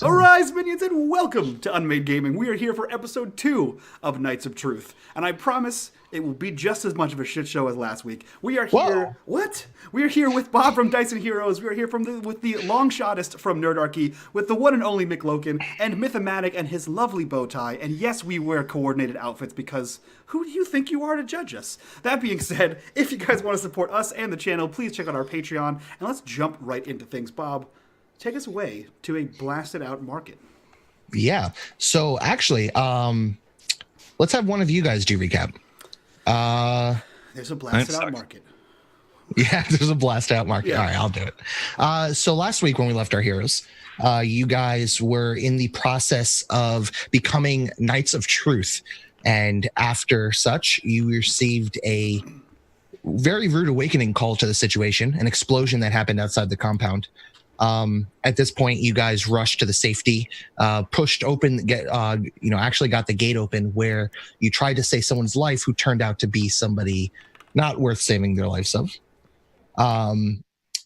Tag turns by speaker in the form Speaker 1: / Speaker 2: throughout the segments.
Speaker 1: Arise, minions, and welcome to unMadeGaming. We are here for episode 2 of Knights of Truth, and I promise it will be just as much of a shit show as last week. We are here.
Speaker 2: Whoa.
Speaker 1: What? We are here with Bob from Dice and Heroes. We are here with the long shotist from Nerdarchy, with the one and only Mick Loken, and Mythomatic and his lovely bow tie. And yes, we wear coordinated outfits because who do you think you are to judge us? That being said, if you guys want to support us and the channel, please check out our Patreon, and let's jump right into things. Bob, take us away to a blasted out market.
Speaker 2: Yeah. So actually, let's have one of you guys do recap.
Speaker 1: There's a blasted out market.
Speaker 2: Yeah, there's a blasted out market.
Speaker 1: Yeah.
Speaker 2: All right, I'll do it. So last week when we left our heroes, you guys were in the process of becoming Knights of Truth. And after such, you received a very rude awakening call to the situation, an explosion that happened outside the compound. At this point, you guys rushed to the safety, pushed open, actually got the gate open where you tried to save someone's life who turned out to be somebody not worth saving their lives of.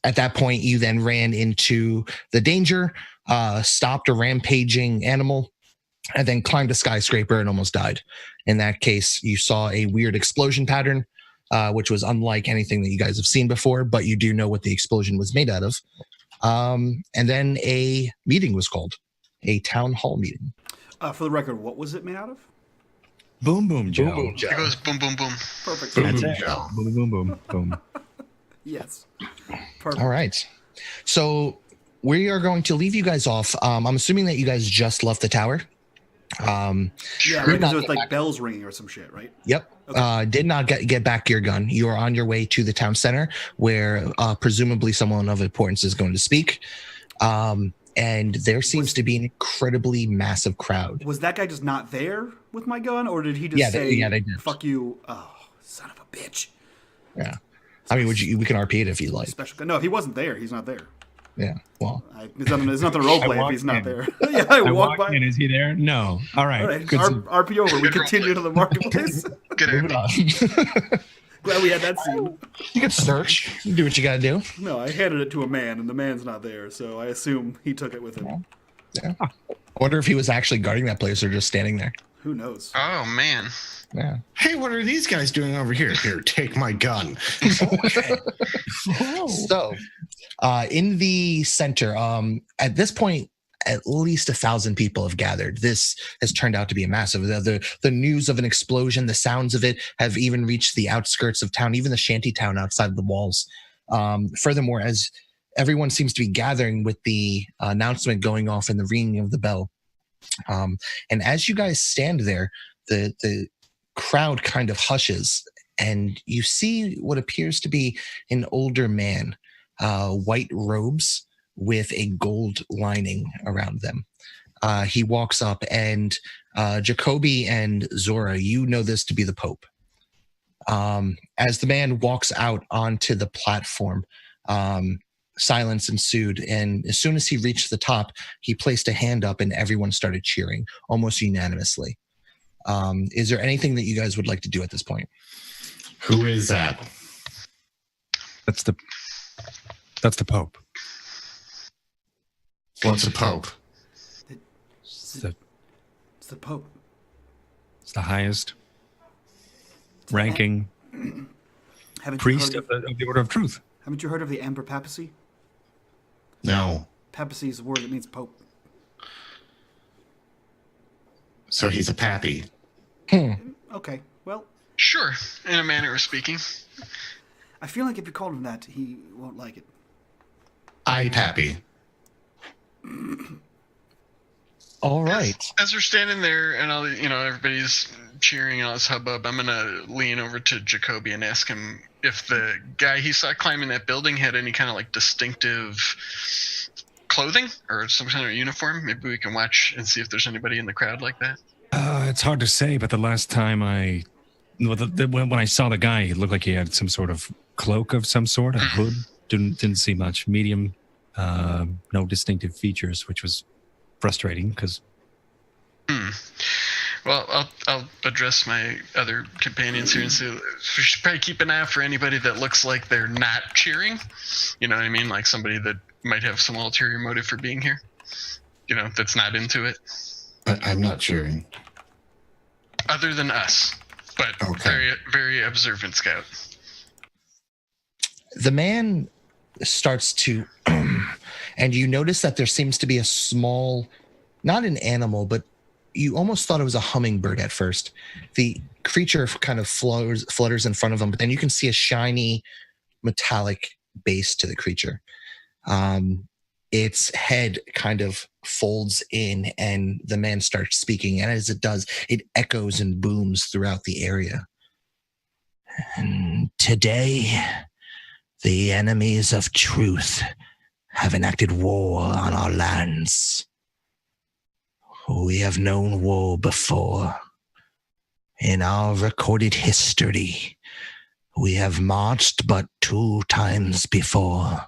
Speaker 2: At that point, you then ran into the danger, stopped a rampaging animal, and then climbed a skyscraper and almost died. In that case, you saw a weird explosion pattern, which was unlike anything that you guys have seen before, but you do know what the explosion was made out of. And then a meeting was called, a town hall meeting.
Speaker 1: For the record, what was it made out of?
Speaker 3: Boom, boom, Joe.
Speaker 4: Boom, boom, Joe.
Speaker 5: It goes boom, boom, boom.
Speaker 1: Perfect.
Speaker 4: Boom,
Speaker 3: That's
Speaker 4: boom,
Speaker 3: it.
Speaker 4: Joe.
Speaker 3: Boom, boom, boom, boom.
Speaker 1: Yes. Perfect.
Speaker 2: All right. So we are going to leave you guys off. I'm assuming that you guys just left the tower.
Speaker 1: Yeah, right, because it was like bells ringing or some shit, right?
Speaker 2: Yep.
Speaker 1: Okay.
Speaker 2: Did not get back your gun. You are on your way to the town center where presumably someone of importance is going to speak. And there seems to be an incredibly massive crowd.
Speaker 1: Was that guy just not there with my gun, or did he just say,
Speaker 2: they did.
Speaker 1: fuck you? Oh, son of a bitch.
Speaker 2: Yeah. I mean, we can RP it if you like.
Speaker 1: Special gun. No, if he wasn't there, he's not there.
Speaker 2: Yeah. Well,
Speaker 1: There's nothing to roleplay if he's not there. Yeah, I walk by.
Speaker 3: in. Is he there? No. All right.
Speaker 1: All right,
Speaker 3: Good.
Speaker 1: RP over. We continue to the marketplace.
Speaker 5: Good
Speaker 2: moving
Speaker 5: idea.
Speaker 2: on.
Speaker 1: Glad we had that scene.
Speaker 2: You can search. You do what you got to do.
Speaker 1: No, I handed it to a man, and the man's not there, so I assume he took it with him.
Speaker 2: Yeah. I wonder if he was actually guarding that place or just standing there.
Speaker 1: Who knows?
Speaker 5: Oh, man.
Speaker 2: Yeah.
Speaker 4: Hey, what are these guys doing over here? Here, take my gun.
Speaker 2: So, in the center, at this point, at least 1,000 people have gathered. This has turned out to be a massive. The news of an explosion, the sounds of it have even reached the outskirts of town, even the shanty town outside of the walls. Furthermore, as everyone seems to be gathering with the announcement going off and the ringing of the bell, and as you guys stand there, the crowd kind of hushes, and you see what appears to be an older man, white robes with a gold lining around them. He walks up, and Jacoby and Zora, you know this to be the Pope. As the man walks out onto the platform, silence ensued, and as soon as he reached the top, he placed a hand up and everyone started cheering, almost unanimously. Is there anything that you guys would like to do at this point?
Speaker 4: Who is that?
Speaker 3: That's the Pope.
Speaker 4: What's a pope?
Speaker 3: It's the,
Speaker 1: It's the Pope.
Speaker 3: it's the highest ranking
Speaker 1: Haven't
Speaker 3: priest
Speaker 1: you
Speaker 3: of
Speaker 1: heard
Speaker 3: the Order of Truth.
Speaker 1: Haven't you heard of the Emperor Papacy?
Speaker 4: No.
Speaker 1: Papacy is a word that means Pope.
Speaker 4: So he's a pappy.
Speaker 1: Okay, well,
Speaker 5: Sure, in a manner of speaking.
Speaker 1: I feel like if you called him that, he won't like it.
Speaker 4: I pappy.
Speaker 2: All right.
Speaker 5: As we're standing there and everybody's cheering and all this hubbub, I'm going to lean over to Jacoby and ask him if the guy he saw climbing that building had any kind of like distinctive clothing or some kind of uniform. Maybe we can watch and see if there's anybody in the crowd like that.
Speaker 3: It's hard to say, but the last time when I saw the guy, he looked like he had some sort of cloak of some sort, a hood. Didn't see much. Medium, no distinctive features, which was frustrating because.
Speaker 5: Well, I'll address my other companions here and say we should probably keep an eye out for anybody that looks like they're not cheering. You know what I mean? Like somebody that might have some ulterior motive for being here. that's not into it?
Speaker 4: I'm not sure.
Speaker 5: Other than us, but
Speaker 4: Okay.
Speaker 5: very, very observant scout.
Speaker 2: The man starts to, and you notice that there seems to be a small, not an animal, but you almost thought it was a hummingbird at first. The creature kind of flutters in front of him, but then you can see a shiny metallic base to the creature. Its head kind of folds in, and the man starts speaking. And as it does, it echoes and booms throughout the area. And today, the enemies of truth have enacted war on our lands. We have known war before. In our recorded history, we have marched but 2 times before.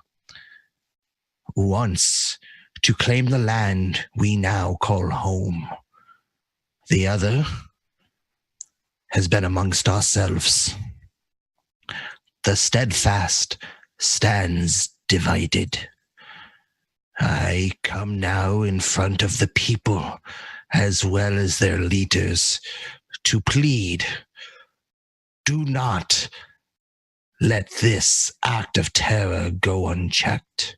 Speaker 2: Once to claim the land we now call home. The other has been amongst ourselves. The steadfast stands divided. I come now in front of the people, as well as their leaders, to plead, do not let this act of terror go unchecked.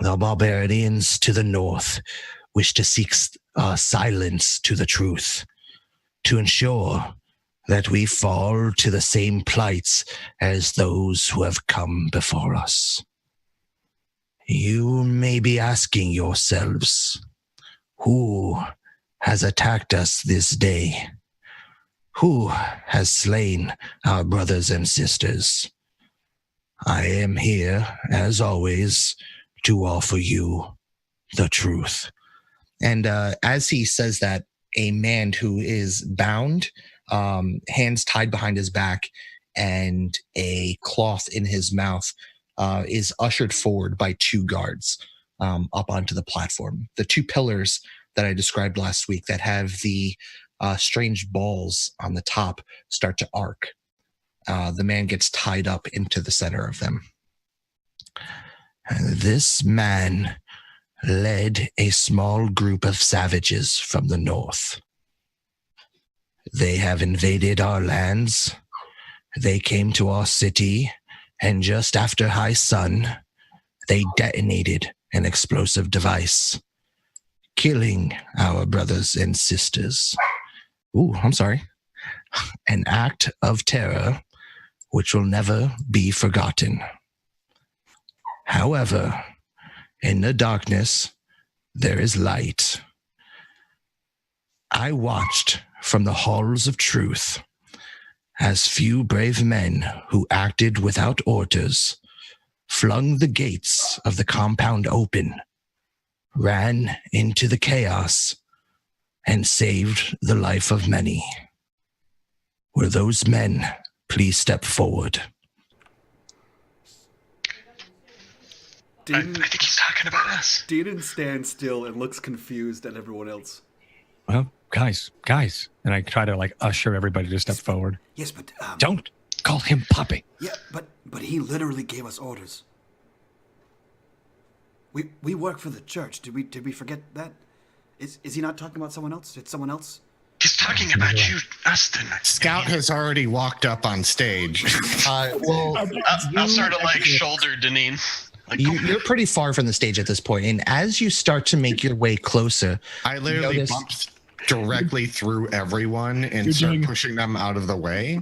Speaker 2: The barbarians to the north wish to seek silence to the truth, to ensure that we fall to the same plights as those who have come before us. You may be asking yourselves, who has attacked us this day? Who has slain our brothers and sisters? I am here, as always, to offer you the truth. And as he says that, a man who is bound, hands tied behind his back, and a cloth in his mouth, is ushered forward by 2 guards up onto the platform. The 2 pillars that I described last week that have the strange balls on the top start to arc. The man gets tied up into the center of them. This man led a small group of savages from the north. They have invaded our lands. They came to our city, and just after high sun, they detonated an explosive device, killing our brothers and sisters. An act of terror which will never be forgotten. However, in the darkness, there is light. I watched from the halls of truth as few brave men who acted without orders flung the gates of the compound open, ran into the chaos, and saved the life of many. Will those men please step forward?
Speaker 5: I think he's talking about us.
Speaker 1: Deaton stands still and looks confused at everyone else.
Speaker 3: Well, guys. And I try to usher everybody to step forward.
Speaker 1: Yes, but
Speaker 3: Don't call him Poppy.
Speaker 1: Yeah, but he literally gave us orders. We work for the church. Did we forget that? Is he not talking about someone else? Did someone else?
Speaker 5: He's talking about you, Dustin.
Speaker 4: Scout has already walked up on stage.
Speaker 5: I'll sort of shoulder Deneen.
Speaker 2: You're pretty far from the stage at this point, and as you start to make your way closer,
Speaker 4: I literally bumped directly through everyone and start pushing them out of the way,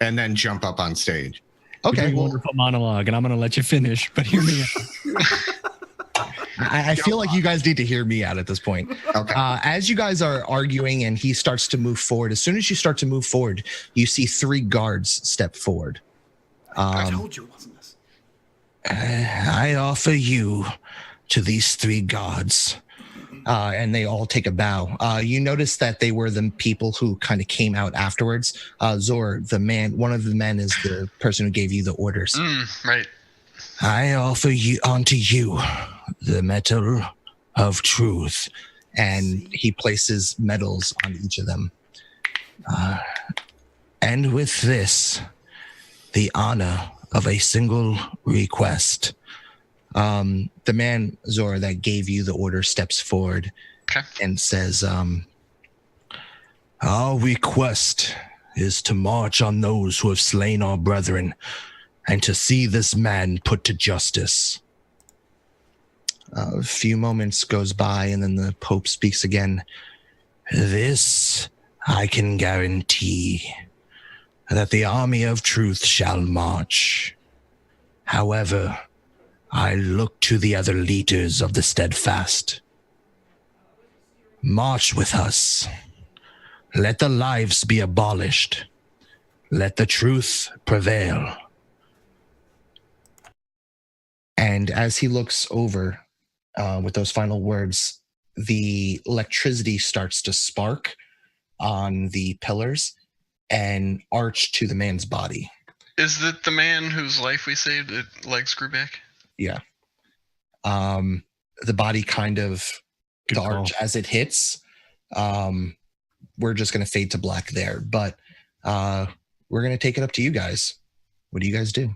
Speaker 4: and then jump up on stage.
Speaker 2: Okay,
Speaker 3: wonderful monologue, and I'm going to let you finish, but hear me out.
Speaker 2: I feel like you guys need to hear me out at this point.
Speaker 4: Okay.
Speaker 2: As you guys are arguing and he starts to move forward, as soon as you start to move forward, you see 3 guards step forward.
Speaker 1: I told you it wasn't this.
Speaker 2: I offer you to these 3 gods. And they all take a bow. You notice that they were the people who kind of came out afterwards. Zor, one of the men is the person who gave you the orders.
Speaker 5: Right.
Speaker 2: I offer unto you the metal of truth. And he places medals on each of them. And with this, the honor of a single request. The man, Zora, that gave you the order steps forward and says, our request is to march on those who have slain our brethren and to see this man put to justice. A few moments goes by, and then the Pope speaks again. This I can guarantee, that the army of truth shall march. However, I look to the other leaders of the steadfast. March with us. Let the lives be abolished. Let the truth prevail. And as he looks over with those final words, the electricity starts to spark on the pillars and arch to the man's body.
Speaker 5: Is it the man whose life we saved that legs grew back?
Speaker 2: Yeah. The body kind of,
Speaker 3: Good
Speaker 2: the arch
Speaker 3: call.
Speaker 2: as it hits, we're just going to fade to black there. But we're going to take it up to you guys. What do you guys do?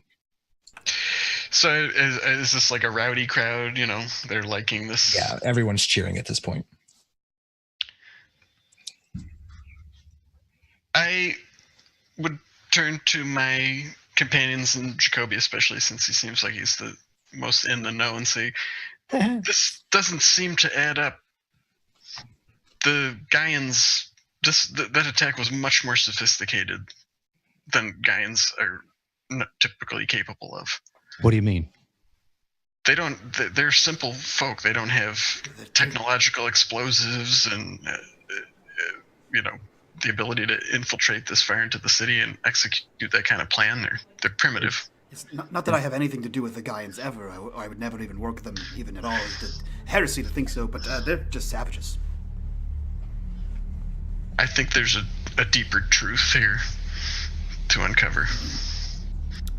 Speaker 5: So is this like a rowdy crowd? You know, they're liking this.
Speaker 2: Yeah, everyone's cheering at this point.
Speaker 5: I would turn to my companions and Jacoby, especially since he seems like he's the most in the know, and say, this doesn't seem to add up. The Gaians, that attack was much more sophisticated than Gaians are not typically capable of.
Speaker 3: What do you mean?
Speaker 5: They're simple folk. They don't have technological explosives and, the ability to infiltrate this far into the city and execute that kind of plan. They're primitive.
Speaker 1: It's not that I have anything to do with the Gaians ever. I would never even work with them even at all. It's heresy to think so, but they're just savages.
Speaker 5: I think there's a deeper truth here to uncover.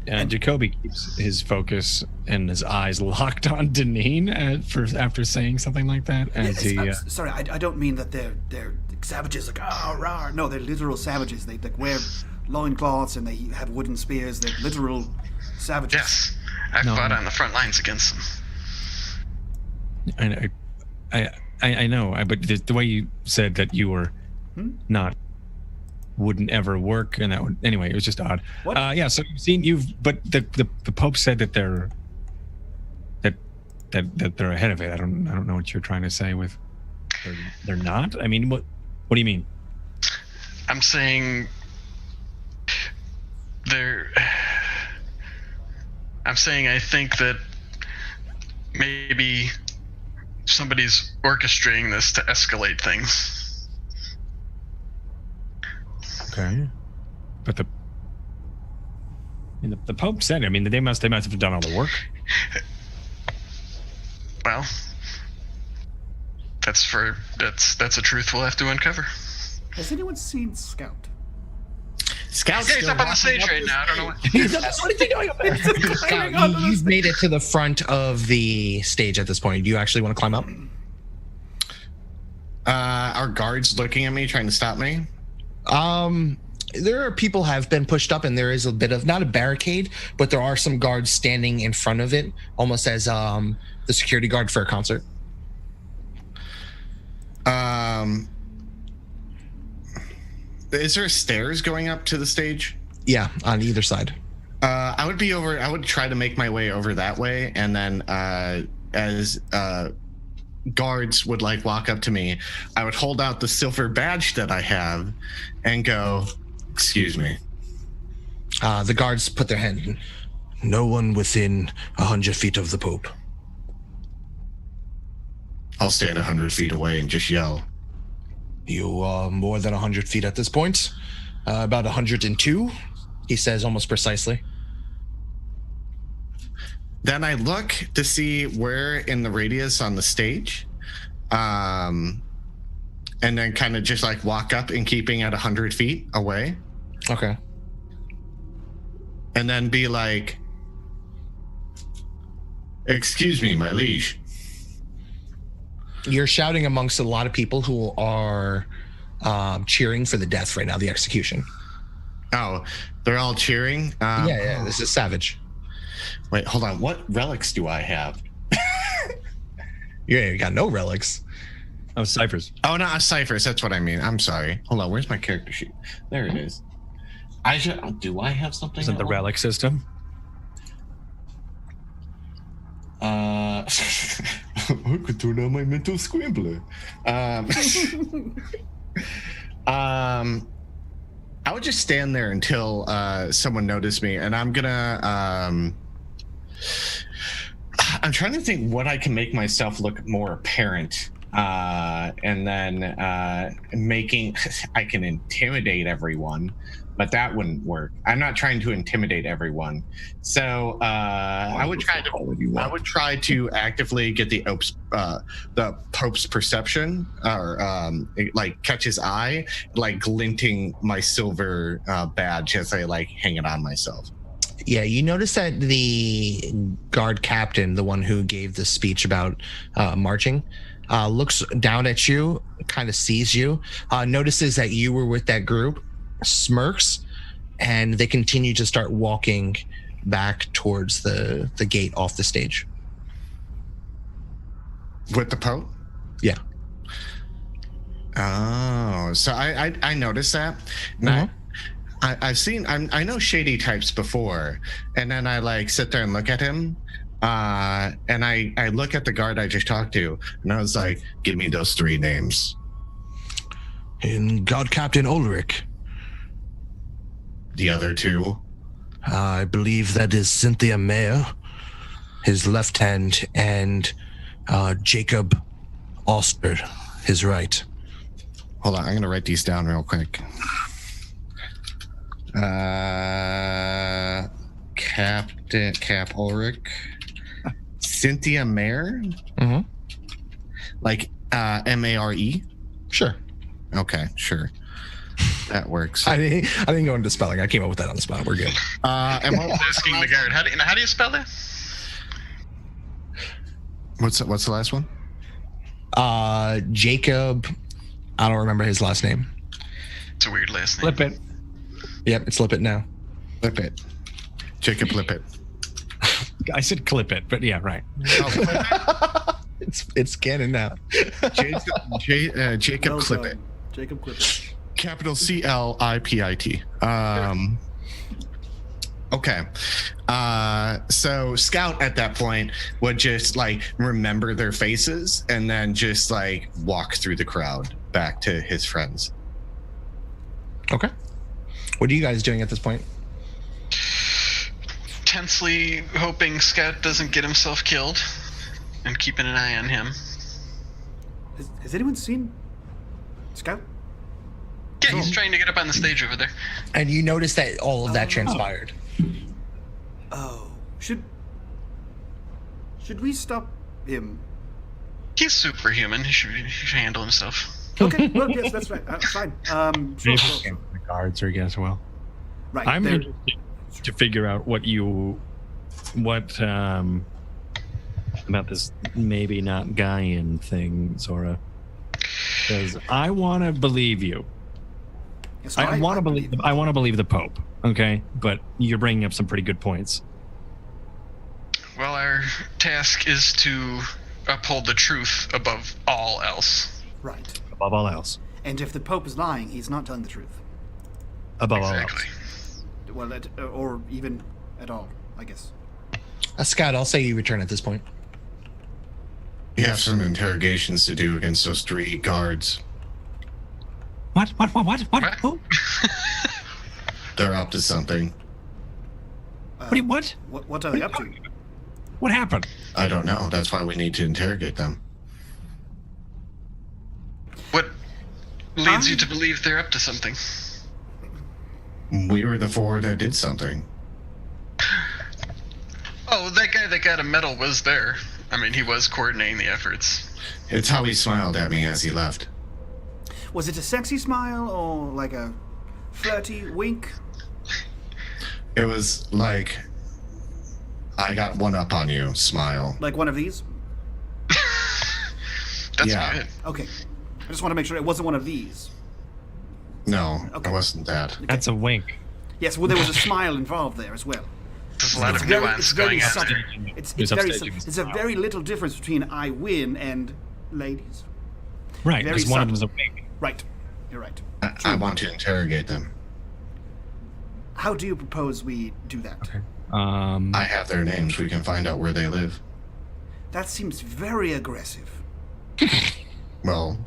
Speaker 3: And Jacoby keeps his focus and his eyes locked on Deneen after saying something like that.
Speaker 1: Sorry, I don't mean that they're savages like rah. No, they're literal savages. They wear loincloths and they have wooden spears. They're literal savages.
Speaker 5: Yes, I fought on the front lines against them.
Speaker 3: I know, but the way you said that you were wouldn't ever work, and that would anyway. It was just odd.
Speaker 1: What?
Speaker 3: Yeah. So but the Pope said that they're ahead of it. I don't know what you're trying to say with they're not. I mean, what do you mean?
Speaker 5: I'm saying I think that maybe somebody's orchestrating this to escalate things.
Speaker 3: Okay, but the Pope said. I mean, they must have done all the work.
Speaker 5: Well, that's a truth we'll have to uncover.
Speaker 1: Has anyone seen Scout?
Speaker 4: Scout's
Speaker 5: He's up on the stage right now. I don't know what.
Speaker 3: What is he doing up there?
Speaker 2: Scott, you've made it to the front of the stage at this point. Do you actually want to climb up?
Speaker 4: Are guards looking at me, trying to stop me?
Speaker 2: There are people have been pushed up, and there is a bit of not a barricade, but there are some guards standing in front of it, almost as the security guard for a concert.
Speaker 4: Is there stairs going up to the stage?
Speaker 2: Yeah, on either side.
Speaker 4: I would try to make my way over that way, and then as guards would walk up to me, I would hold out the silver badge that I have and go, "Excuse me."
Speaker 2: The guards put their hand. No one within 100 feet of the Pope.
Speaker 4: I'll stand 100 feet away and just yell.
Speaker 2: You are more than 100 feet at this point. About 102, he says almost precisely.
Speaker 4: Then I look to see where in the radius on the stage, and then kind of just walk up and keeping at 100 feet away.
Speaker 2: Okay.
Speaker 4: And then be like, "Excuse me, my liege."
Speaker 2: You're shouting amongst a lot of people who are cheering for the death right now, the execution.
Speaker 4: Oh, they're all cheering?
Speaker 2: Yeah, this is savage.
Speaker 4: Wait, hold on. What relics do I have?
Speaker 2: Yeah, you got no relics.
Speaker 3: Oh, ciphers.
Speaker 4: Oh, not ciphers. That's what I mean. I'm sorry. Hold on. Where's my character sheet? There it is. Do I have something?
Speaker 3: Isn't the relic system?
Speaker 4: I could turn on my mental scrambler. I would just stand there until someone noticed me, and I'm gonna. I'm trying to think what I can make myself look more apparent, and then making. I can intimidate everyone, but that wouldn't work. I'm not trying to intimidate everyone, so I would try to actively get the Pope's perception, or like catch his eye, like glinting my silver badge as I like hang it on myself.
Speaker 2: Yeah, you notice that the guard captain, the one who gave the speech about marching, looks down at you, kind of sees you, notices that you were with that group, smirks, and they continue to start walking back towards the gate off the stage.
Speaker 4: With the Pope?
Speaker 2: Yeah.
Speaker 4: Oh, so I noticed that. And I know shady types before, and then I like sit there and look at him, and I look at the guard I just talked to, and I was like, "Give me those 3 names."
Speaker 2: And Guard Captain Ulrich.
Speaker 4: The other 2?
Speaker 2: I believe that is Cynthia Mayer, his left hand, and Jacob Oster, his right.
Speaker 4: Hold on, I'm gonna write these down real quick. Cap Ulrich, Cynthia Mayer, like Mare.
Speaker 2: Sure.
Speaker 4: Okay, sure, that works.
Speaker 2: I didn't go into spelling. I came up with that on the spot. We're good.
Speaker 4: And
Speaker 5: Asking the guard, how do you spell that?
Speaker 4: what's the last one?
Speaker 2: Jacob. I don't remember his last name.
Speaker 5: It's a weird last name.
Speaker 3: Flip it.
Speaker 2: Yep, it's Lip It now.
Speaker 4: Lippet. Jacob Lippet.
Speaker 3: I said clip it, but yeah, right.
Speaker 2: It's canon now.
Speaker 4: Jacob
Speaker 1: Well
Speaker 4: Clippit.
Speaker 1: done. Jacob Clippit.
Speaker 4: Capital CLIPIT. Okay. So Scout at that point would just like remember their faces and then just like walk through the crowd back to his friends.
Speaker 2: Okay. What are you guys doing at this point?
Speaker 5: Tensely hoping Scout doesn't get himself killed and keeping an eye on him.
Speaker 1: Has anyone seen Scout?
Speaker 5: Yeah, he's trying to get up on the stage over there.
Speaker 2: And you notice that all of that transpired.
Speaker 1: Oh, should we stop him?
Speaker 5: He's superhuman. He should handle himself.
Speaker 1: Okay, well, yes, that's right. Fine. Sure.
Speaker 3: The guards are against well.
Speaker 1: Right.
Speaker 3: I'm
Speaker 1: there-
Speaker 3: interested to figure out what about this maybe not Gaian thing, Zora. Because I want to believe you.
Speaker 1: Yes,
Speaker 3: I want to believe. I want to believe the Pope. Okay, but you're bringing up some pretty good points.
Speaker 5: Well, our task is to uphold the truth above all else.
Speaker 1: Right.
Speaker 3: Above all else.
Speaker 1: And if the Pope is lying, he's not telling the truth.
Speaker 3: Above all
Speaker 5: Exactly.
Speaker 3: else.
Speaker 1: Well, or even at all, I guess.
Speaker 2: Scott, I'll say you return at this point.
Speaker 4: You have some interrogations to do against those 3 guards.
Speaker 3: What?
Speaker 5: What?
Speaker 3: Who?
Speaker 4: They're up to something.
Speaker 3: What?
Speaker 1: What are they up to?
Speaker 3: What happened?
Speaker 4: I don't know. That's why we need to interrogate them.
Speaker 5: What leads you to believe they're up to something?
Speaker 4: We were the 4 that did something.
Speaker 5: Oh, that guy that got a medal was there. I mean, he was coordinating the efforts.
Speaker 4: It's how he smiled at me as he left.
Speaker 1: Was it a sexy smile or like a flirty wink?
Speaker 4: It was like, I got one up on you, smile.
Speaker 1: Like one of these?
Speaker 5: That's
Speaker 4: Yeah.
Speaker 5: good.
Speaker 1: Okay. I just want to make sure it wasn't one of these.
Speaker 4: No,
Speaker 1: Okay.
Speaker 4: it wasn't that.
Speaker 3: That's a wink.
Speaker 1: Yes, well, there was a smile involved there as well.
Speaker 5: There's a lot of nuance going on
Speaker 1: subtle.
Speaker 5: there.
Speaker 1: It's
Speaker 3: Who's
Speaker 1: very
Speaker 3: upstaging
Speaker 1: subtle.
Speaker 3: this
Speaker 1: There's a
Speaker 3: now?
Speaker 1: very little difference between I win and ladies.
Speaker 3: Right,
Speaker 1: Very
Speaker 3: because one of them is
Speaker 1: subtle.
Speaker 3: awake.
Speaker 1: Right. You're right.
Speaker 4: I want to interrogate them.
Speaker 1: How do you propose we do that?
Speaker 3: Okay.
Speaker 4: I have their names. We can find out where they live.
Speaker 1: That seems very aggressive.
Speaker 4: Well,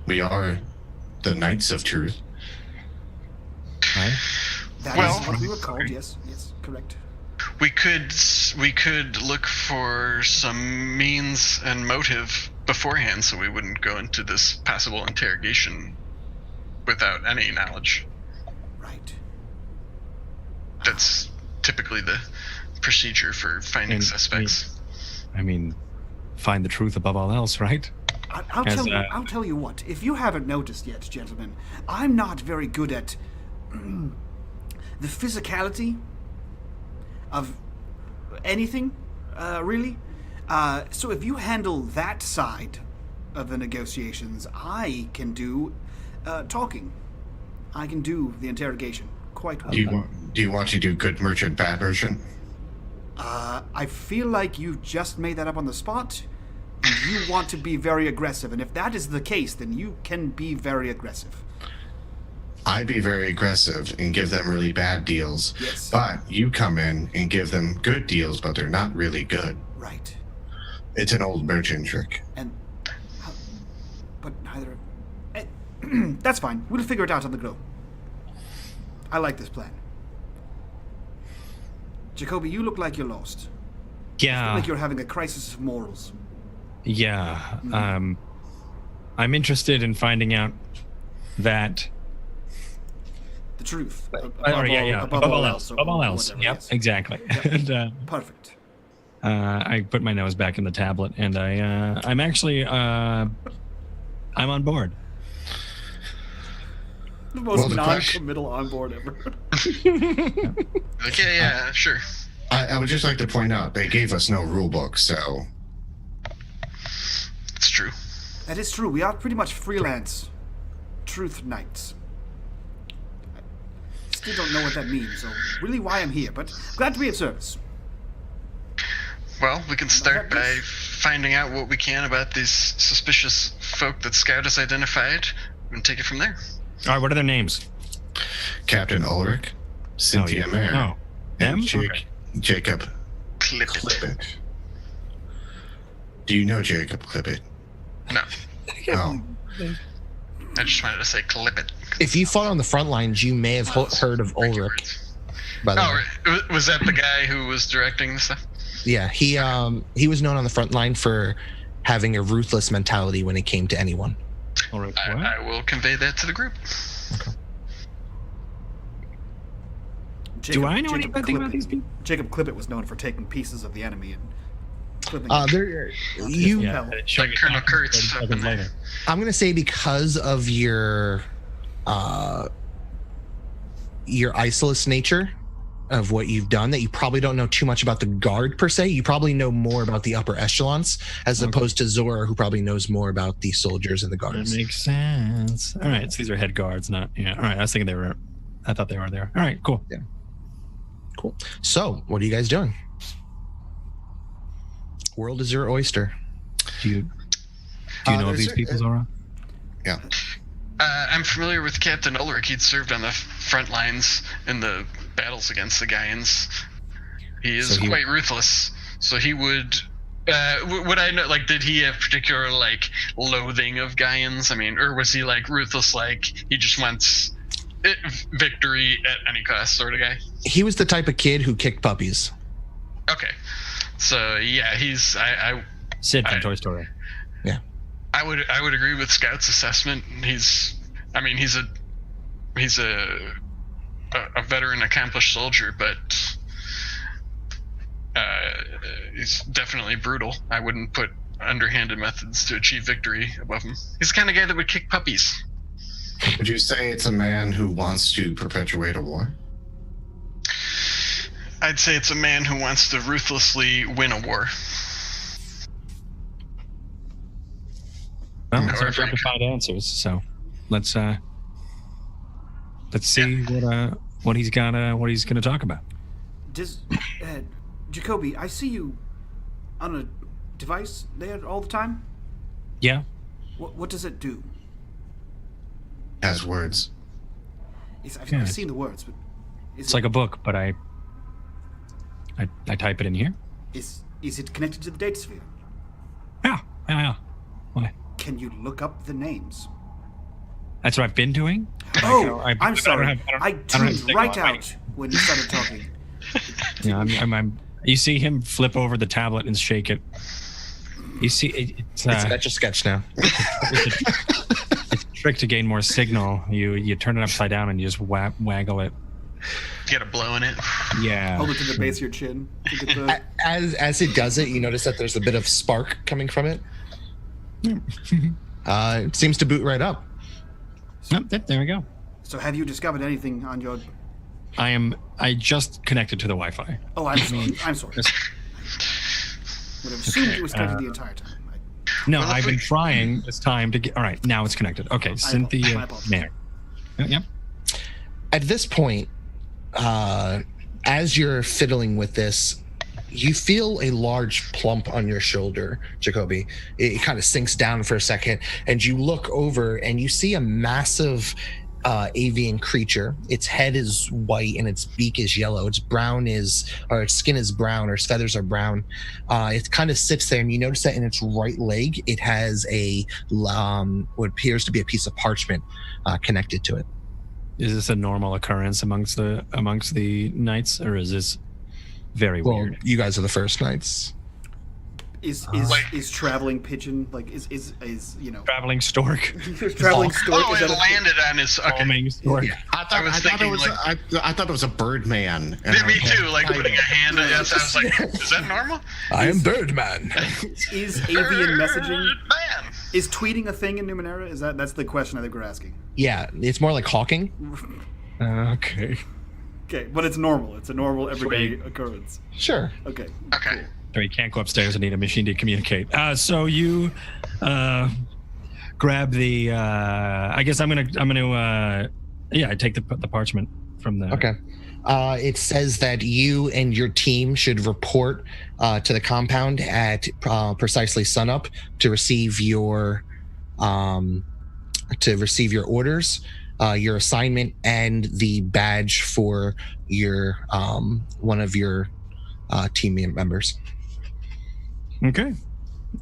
Speaker 4: we are the Knights of Truth.
Speaker 3: right.
Speaker 1: That is
Speaker 5: Well-
Speaker 1: what we were called. Yes, correct.
Speaker 5: We could look for some means and motive beforehand, so we wouldn't go into this possible interrogation without any knowledge.
Speaker 1: Right.
Speaker 5: That's typically the procedure for finding
Speaker 3: And-
Speaker 5: suspects.
Speaker 3: I mean, find the truth above all else, right?
Speaker 1: I'll
Speaker 3: As,
Speaker 1: tell you.
Speaker 3: uh,
Speaker 1: I'll tell you what. If you haven't noticed yet, gentlemen, I'm not very good at the physicality of anything, really. So if you handle that side of the negotiations, I can do talking. I can do the interrogation quite well.
Speaker 4: Do you want to do good merchant, bad merchant?
Speaker 1: I feel like you just made that up on the spot. And you want to be very aggressive, and if that is the case, then you can be very aggressive.
Speaker 4: I'd be very aggressive and give them really bad deals.
Speaker 1: Yes.
Speaker 4: But you come in and give them good deals, but they're not really good.
Speaker 1: Right.
Speaker 4: It's an old merchant trick.
Speaker 1: And, but neither. That's fine. We'll figure it out on the go. I like this plan. Jacoby, you look like you're lost.
Speaker 3: Yeah.
Speaker 1: Like you're having a crisis of morals.
Speaker 3: Yeah. I'm interested in finding out that.
Speaker 1: The truth.
Speaker 3: Above all else. Above all else.
Speaker 1: whatever,
Speaker 3: Yep.
Speaker 1: yes.
Speaker 3: Exactly.
Speaker 1: Yep.
Speaker 3: And,
Speaker 1: Perfect.
Speaker 3: I put my nose back in the tablet, and I'm actually I'm on board.
Speaker 1: The most
Speaker 4: Well, the question-
Speaker 1: non-committal onboard ever.
Speaker 5: Like, yeah, sure.
Speaker 4: I would just like to point out they gave us no rule book, so
Speaker 5: It's true.
Speaker 1: That is true. We are pretty much freelance truth knights. I still don't know what that means, so really why I'm here, but glad to be of service.
Speaker 5: Well, we can start
Speaker 1: that
Speaker 5: by
Speaker 1: is-
Speaker 5: finding out what we can about these suspicious folk that Scout has identified and take it from there.
Speaker 3: All right. What are their names?
Speaker 4: Captain Ulrich, Cynthia Mare,
Speaker 3: Oh, them?
Speaker 4: and
Speaker 3: Okay.
Speaker 4: Jacob
Speaker 5: Clip it.
Speaker 4: Clippett. Do you know Jacob Clippett?
Speaker 5: No,
Speaker 4: Oh,
Speaker 5: I just wanted to say clip it.
Speaker 2: If you fought on the front lines, you may have heard of
Speaker 5: Tricky
Speaker 2: Ulrich.
Speaker 5: words.
Speaker 2: By the way.
Speaker 5: Oh, was that the guy who was directing the stuff?
Speaker 2: Yeah, he was known on the front line for having a ruthless mentality when it came to anyone.
Speaker 3: All right. What?
Speaker 5: I will convey that to the group.
Speaker 3: Do I know anything about these people?
Speaker 1: Jacob Clippett was known for taking pieces of the enemy and clipping
Speaker 2: There, you.
Speaker 1: Yeah.
Speaker 5: Like Colonel Kurtz up in there.
Speaker 2: I'm gonna say because of your isolated nature of what you've done, that you probably don't know too much about the guard per se. You probably know more about the upper echelons as opposed to Zora, who probably knows more about the soldiers and the
Speaker 3: That
Speaker 2: guards.
Speaker 3: makes sense. All right. So these are head guards, not yeah. All right. I was thinking I thought they were there. All right. Cool.
Speaker 2: Cool. So, what are you guys doing? World is your oyster.
Speaker 3: Do you know of
Speaker 4: there's
Speaker 3: these
Speaker 4: a-
Speaker 3: people, Zora?
Speaker 4: yeah.
Speaker 5: I'm familiar with Captain Ulrich. He'd served on the front lines in the battles against the Gaians. He is
Speaker 3: So he-
Speaker 5: quite ruthless. So he would. Would I know? Like, did he have particular loathing of Gaians? I mean, or was he ruthless? Like he just wants victory at any cost, sort of guy.
Speaker 2: He was the type of kid who kicked puppies.
Speaker 5: Okay. So yeah, he's.
Speaker 3: Sid from
Speaker 5: I-
Speaker 3: Toy Story.
Speaker 5: I would agree with Scout's assessment. He's a veteran, accomplished soldier, but he's definitely brutal. I wouldn't put underhanded methods to achieve victory above him. He's the kind of guy that would kick puppies.
Speaker 4: Would you say it's a man who wants to perpetuate a war?
Speaker 5: I'd say it's a man who wants to ruthlessly win a war.
Speaker 3: Well, it's our
Speaker 5: However,
Speaker 3: job to find answers. So let's see what he's got. What he's going to talk about.
Speaker 1: Does Jacoby? I see you on a device there all the time.
Speaker 3: Yeah.
Speaker 1: What does it do?
Speaker 4: Has words.
Speaker 1: I've seen the words, but
Speaker 3: It's like a book, but I type it in here.
Speaker 1: Is it connected to the data sphere?
Speaker 3: Yeah. Why?
Speaker 1: Can you look up the names?
Speaker 3: That's what I've been doing.
Speaker 1: Oh,
Speaker 3: I
Speaker 1: I'm sorry. I
Speaker 3: don't have
Speaker 1: tuned
Speaker 3: signal.
Speaker 1: right out when you started talking.
Speaker 3: Yeah, I'm. You see him flip over the tablet and shake it. You see, it's
Speaker 2: Etch a sketch now.
Speaker 3: it's a trick to gain more signal. You turn it upside down and you just waggle it.
Speaker 5: Get a blow in it.
Speaker 3: Yeah.
Speaker 1: Hold it to the base of your chin. To get the...
Speaker 2: As it does it, you notice that there's a bit of spark coming from it. It seems to boot right up.
Speaker 3: There we go.
Speaker 1: So have you discovered anything on your...
Speaker 3: I just connected to the Wi-Fi.
Speaker 1: Oh, I'm sorry. I'm sorry.
Speaker 3: Just-
Speaker 1: Would have assumed it was connected the entire time.
Speaker 3: No, I've been trying this time to get. All right, now it's connected. Okay, Cynthia. There. Yep.
Speaker 2: At this point, as you're fiddling with this, you feel a large plump on your shoulder, Jacoby. It kind of sinks down for a second, and you look over and you see a massive avian creature. Its head is white and its beak is yellow. Its skin is brown, or its feathers are brown. It kind of sits there, and you notice that in its right leg, it has what appears to be a piece of parchment connected to it.
Speaker 3: Is this a normal occurrence amongst the knights, or is this very weird?
Speaker 2: You guys are the first knights.
Speaker 1: Is traveling pigeon is
Speaker 3: Traveling stork.
Speaker 1: traveling stork?
Speaker 5: Oh,
Speaker 1: is
Speaker 5: it
Speaker 1: that
Speaker 5: landed on his. Okay.
Speaker 3: Calming stork.
Speaker 4: Yeah, I thought it was a bird man.
Speaker 5: Yeah, me too. Like putting a hand on it. I was like, is that normal?
Speaker 2: I am Birdman.
Speaker 1: Is avian messaging?
Speaker 5: Man.
Speaker 1: Is tweeting a thing in Numenera? That's the question I think we're asking.
Speaker 2: Yeah, it's more like hawking.
Speaker 3: Okay.
Speaker 1: Okay, but it's normal. It's a normal everyday occurrence.
Speaker 2: Sure.
Speaker 1: Okay.
Speaker 5: Okay.
Speaker 1: Cool.
Speaker 3: So you can't go upstairs and need a machine to communicate. So you grab the. I guess I'm gonna. I take the parchment from the.
Speaker 2: Okay. It says that you and your team should report to the compound at precisely sunup to receive your orders, your assignment, and the badge for your one of your team members.
Speaker 3: Okay.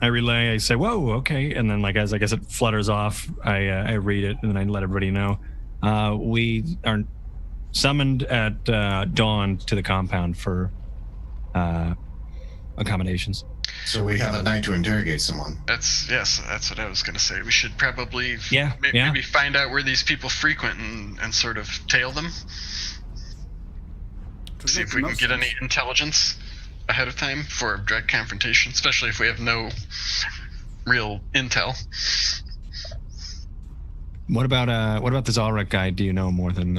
Speaker 3: I relay. I say, "Whoa, okay," and then as I guess it flutters off, I read it and then I let everybody know. We are summoned at dawn to the compound for accommodations.
Speaker 4: So we have a night to interrogate someone.
Speaker 5: That's what I was gonna say. We should probably
Speaker 3: maybe
Speaker 5: maybe find out where these people frequent and sort of tail them. See if we can get any intelligence ahead of time for direct confrontation, especially if we have no real intel.
Speaker 3: What about this Ulrich guy? Do you know more than?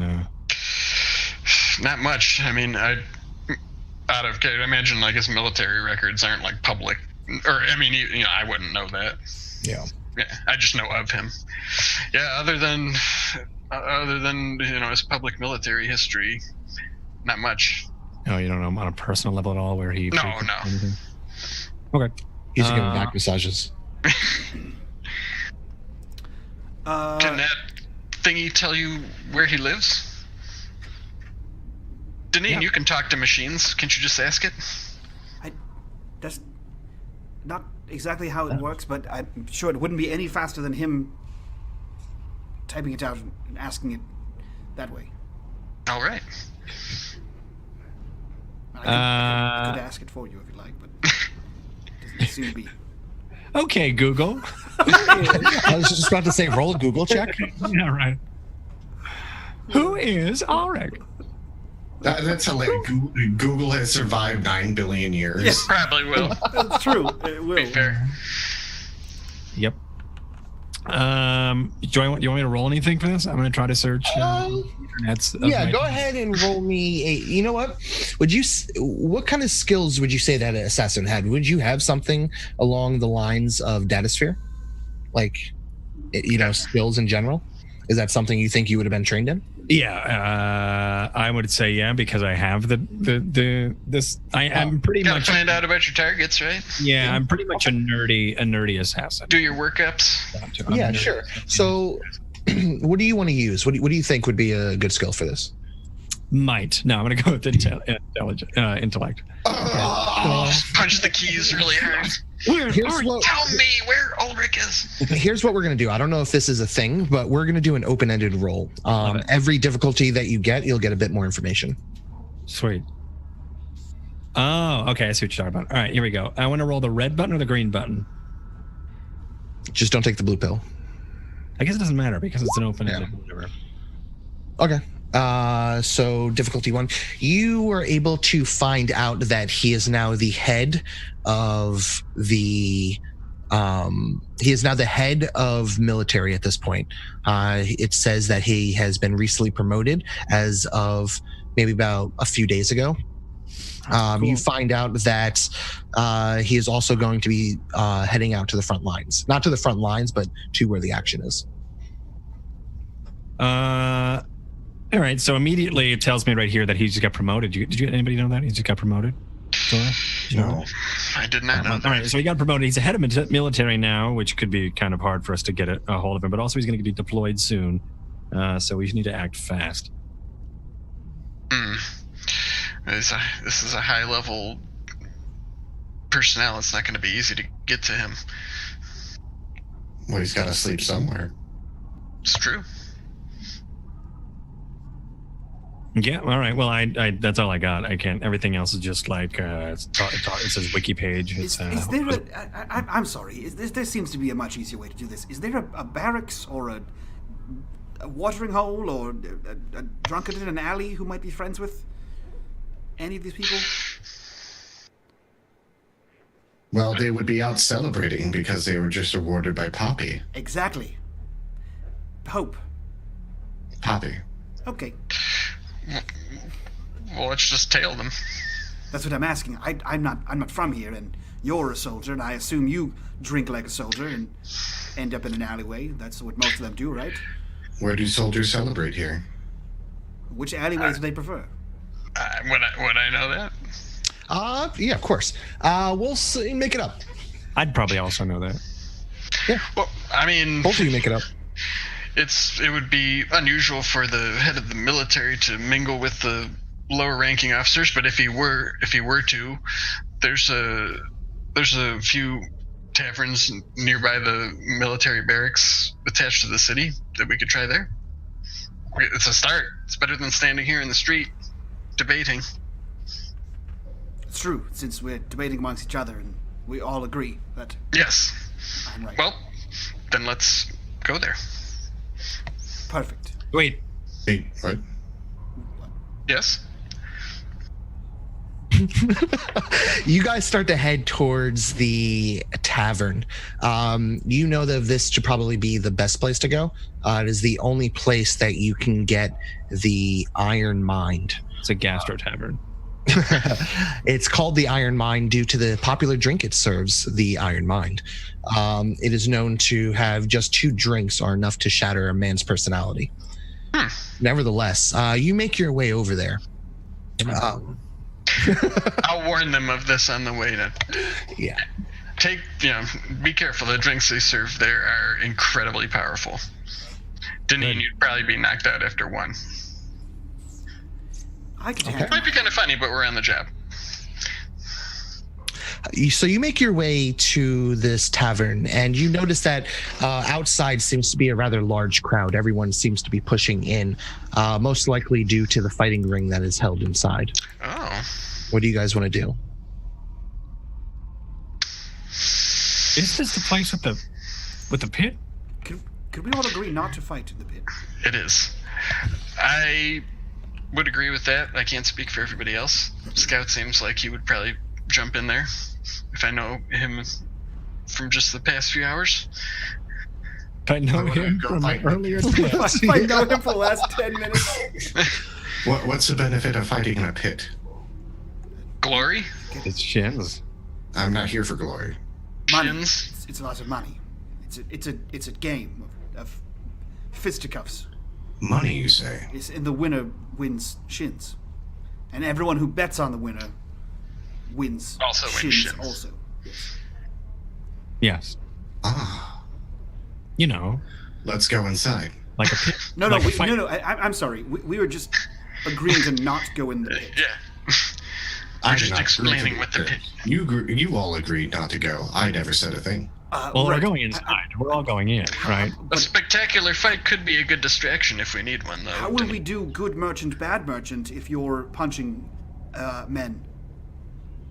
Speaker 5: Not much. I mean, I imagine his military records aren't public, or I mean, I wouldn't know that.
Speaker 2: Yeah.
Speaker 5: Yeah, I just know of him. Yeah, other than his public military history, not much.
Speaker 3: Oh, you don't know him on a personal level at all, where he?
Speaker 5: No.
Speaker 3: Anything? Okay.
Speaker 2: He's giving back massages.
Speaker 5: Can that thingy tell you where he lives? Deneen, you can talk to machines. Can't you just ask it?
Speaker 1: That's not exactly how it works, but I'm sure it wouldn't be any faster than him typing it out and asking it that way.
Speaker 5: All right.
Speaker 1: I could ask it for you if you like, but it doesn't seem to be.
Speaker 3: Okay, Google.
Speaker 2: I was just about to say, roll a Google check.
Speaker 3: Yeah, right. Who is Ulrich?
Speaker 4: That's hilarious. Google has survived 9 billion years.
Speaker 1: Yes.
Speaker 5: Probably will.
Speaker 1: That's true. It will.
Speaker 5: Be fair.
Speaker 3: Yep. Do you want me to roll anything for this? I'm going to try to search internets.
Speaker 2: Go ahead and roll me a. You know what? What kind of skills would you say that assassin had? Would you have something along the lines of datasphere, skills in general? Is that something you think you would have been trained in?
Speaker 3: Yeah, I would say yeah, because I have this. I'm pretty
Speaker 5: Gotta
Speaker 3: much
Speaker 5: find out about your targets, right?
Speaker 3: Yeah, I'm pretty much a nerdy assassin.
Speaker 5: Do your workups.
Speaker 2: Yeah, sure. So, what do you want to use? What do you think would be a good skill for this?
Speaker 3: Might. No, I'm going to go with intellect.
Speaker 5: Punch the keys really hard. Tell me where Ulrich is.
Speaker 2: Here's what we're going to do. I don't know if this is a thing, but we're going to do an open-ended roll. Every difficulty that you get, you'll get a bit more information.
Speaker 3: Sweet. Oh, okay. I see what you're talking about. All right, here we go. I want to roll the red button or the green button.
Speaker 2: Just don't take the blue pill.
Speaker 3: I guess it doesn't matter because it's an open-ended whatever.
Speaker 2: Okay. So difficulty 1, you were able to find out that he is now the head of the military at this point. It says that he has been recently promoted as of maybe about a few days ago. Cool. You find out that he is also going to be heading out to the front lines, not to the front lines, but to where the action is.
Speaker 3: All right, so immediately it tells me right here that he just got promoted. Did anybody know that? He just got promoted?
Speaker 4: No.
Speaker 5: I did not know that.
Speaker 3: All right, so he got promoted. He's a head of military now, which could be kind of hard for us to get a hold of him, but also he's going to be deployed soon. So we need to act fast.
Speaker 5: This is a high-level personnel. It's not going to be easy to get to him.
Speaker 4: Well, he's got to sleep somewhere.
Speaker 5: It's true.
Speaker 3: Yeah, all right. Well, I that's all I got. I can't. Everything else is just like it says wiki page.
Speaker 1: Is there I'm sorry. There seems to be a much easier way to do this. Is there a barracks or a watering hole or a drunkard in an alley who might be friends with any of these people?
Speaker 4: Well, they would be out celebrating because they were just awarded by Poppy.
Speaker 1: Exactly. Hope.
Speaker 4: Poppy.
Speaker 1: Okay.
Speaker 5: Well, let's just tail them.
Speaker 1: That's what I'm asking. I'm not from here, and you're a soldier, and I assume you drink like a soldier and end up in an alleyway. That's what most of them do, right?
Speaker 4: Where do soldiers celebrate here?
Speaker 1: Which alleyways do they prefer?
Speaker 5: Would I know that?
Speaker 2: Yeah, of course. We'll make it up.
Speaker 3: I'd probably also know that.
Speaker 2: Yeah.
Speaker 5: Well, I mean,
Speaker 2: both of you make it up.
Speaker 5: It would be unusual for the head of the military to mingle with the lower ranking officers, but if he were to, there's a few taverns nearby the military barracks attached to the city that we could try there. It's a start. It's better than standing here in the street debating.
Speaker 1: It's true, since we're debating amongst each other and we all agree that
Speaker 5: yes,
Speaker 1: I'm right.
Speaker 5: Well, then let's go there.
Speaker 1: Perfect.
Speaker 3: Wait.
Speaker 4: Hey, what?
Speaker 5: Yes?
Speaker 2: You guys start to head towards the tavern. You know that this should probably be the best place to go. It is the only place that you can get the Iron Mind.
Speaker 3: It's a gastro tavern.
Speaker 2: It's called the Iron Mind due to the popular drink it serves, the Iron Mind. It is known to have just 2 drinks are enough to shatter a man's personality. Nevertheless, you make your way over there.
Speaker 5: I'll warn them of this on the way to.
Speaker 2: Yeah.
Speaker 5: Be careful. The drinks they serve there are incredibly powerful. Deneen, you'd probably be knocked out after one.
Speaker 1: I could
Speaker 5: It might be kind of funny, but we're on the job.
Speaker 2: So you make your way to this tavern, and you notice that outside seems to be a rather large crowd. Everyone seems to be pushing in, most likely due to the fighting ring that is held inside.
Speaker 5: Oh.
Speaker 2: What do you guys want to do?
Speaker 3: Is this the place with the pit?
Speaker 1: Could we all agree not to fight in the pit?
Speaker 5: It is. I would agree with that. I can't speak for everybody else. Scout seems like he would probably jump in there if I know him from just the past few hours.
Speaker 3: If I know him from my earlier days.
Speaker 1: If I know him for the last 10 minutes.
Speaker 4: What's the benefit of fighting in a pit?
Speaker 5: Glory?
Speaker 3: It's shins.
Speaker 4: I'm not here for glory.
Speaker 1: Money.
Speaker 5: Shins?
Speaker 1: It's a lot of money. It's a game of fisticuffs.
Speaker 6: Money, you say?
Speaker 1: Yes, and the winner wins shins. And everyone who bets on the winner wins
Speaker 5: Also wins shins.
Speaker 1: also. Yes.
Speaker 3: Yes.
Speaker 6: Ah,
Speaker 3: You know,
Speaker 6: let's go inside.
Speaker 3: like a pit.
Speaker 1: No,
Speaker 3: like a fight.
Speaker 1: I'm sorry. We were just agreeing to not go in the pit.
Speaker 5: Yeah.
Speaker 6: I
Speaker 5: We're
Speaker 6: did
Speaker 5: just
Speaker 6: not
Speaker 5: explaining
Speaker 6: agree
Speaker 5: what
Speaker 6: to
Speaker 5: the
Speaker 6: it. You all agreed not to go. I never said a thing.
Speaker 3: Well,
Speaker 1: right.
Speaker 3: we're going inside. We're all going in, right?
Speaker 5: A spectacular fight could be a good distraction if we need one, though.
Speaker 1: How will we do good merchant, bad merchant if you're punching men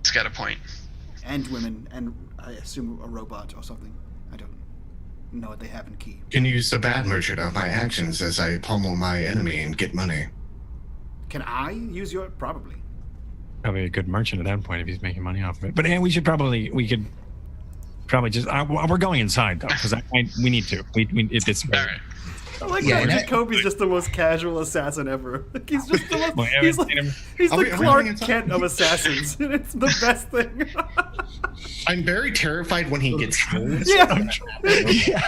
Speaker 5: It's got a point.
Speaker 1: and women and I assume a robot or something? I don't know what they have in key.
Speaker 6: Can use the bad merchant of my actions as I pummel my enemy and get money.
Speaker 1: Can I use your probably?
Speaker 3: Probably a good merchant at that point if he's making money off of it. But we could probably just. We're going inside though, because we need to. It's
Speaker 5: All right.
Speaker 1: I like
Speaker 2: Yeah,
Speaker 1: that
Speaker 2: and
Speaker 1: Jacoby's just the most casual assassin ever. Like, he's just the most.
Speaker 3: Well, I
Speaker 1: He's
Speaker 3: haven't
Speaker 1: like,
Speaker 3: seen him.
Speaker 1: he's
Speaker 6: Are
Speaker 1: the
Speaker 6: we going
Speaker 1: Clark
Speaker 6: inside?
Speaker 1: Kent of assassins. And it's the best thing.
Speaker 4: I'm very terrified when he gets killed.
Speaker 1: Yeah.
Speaker 2: Yeah.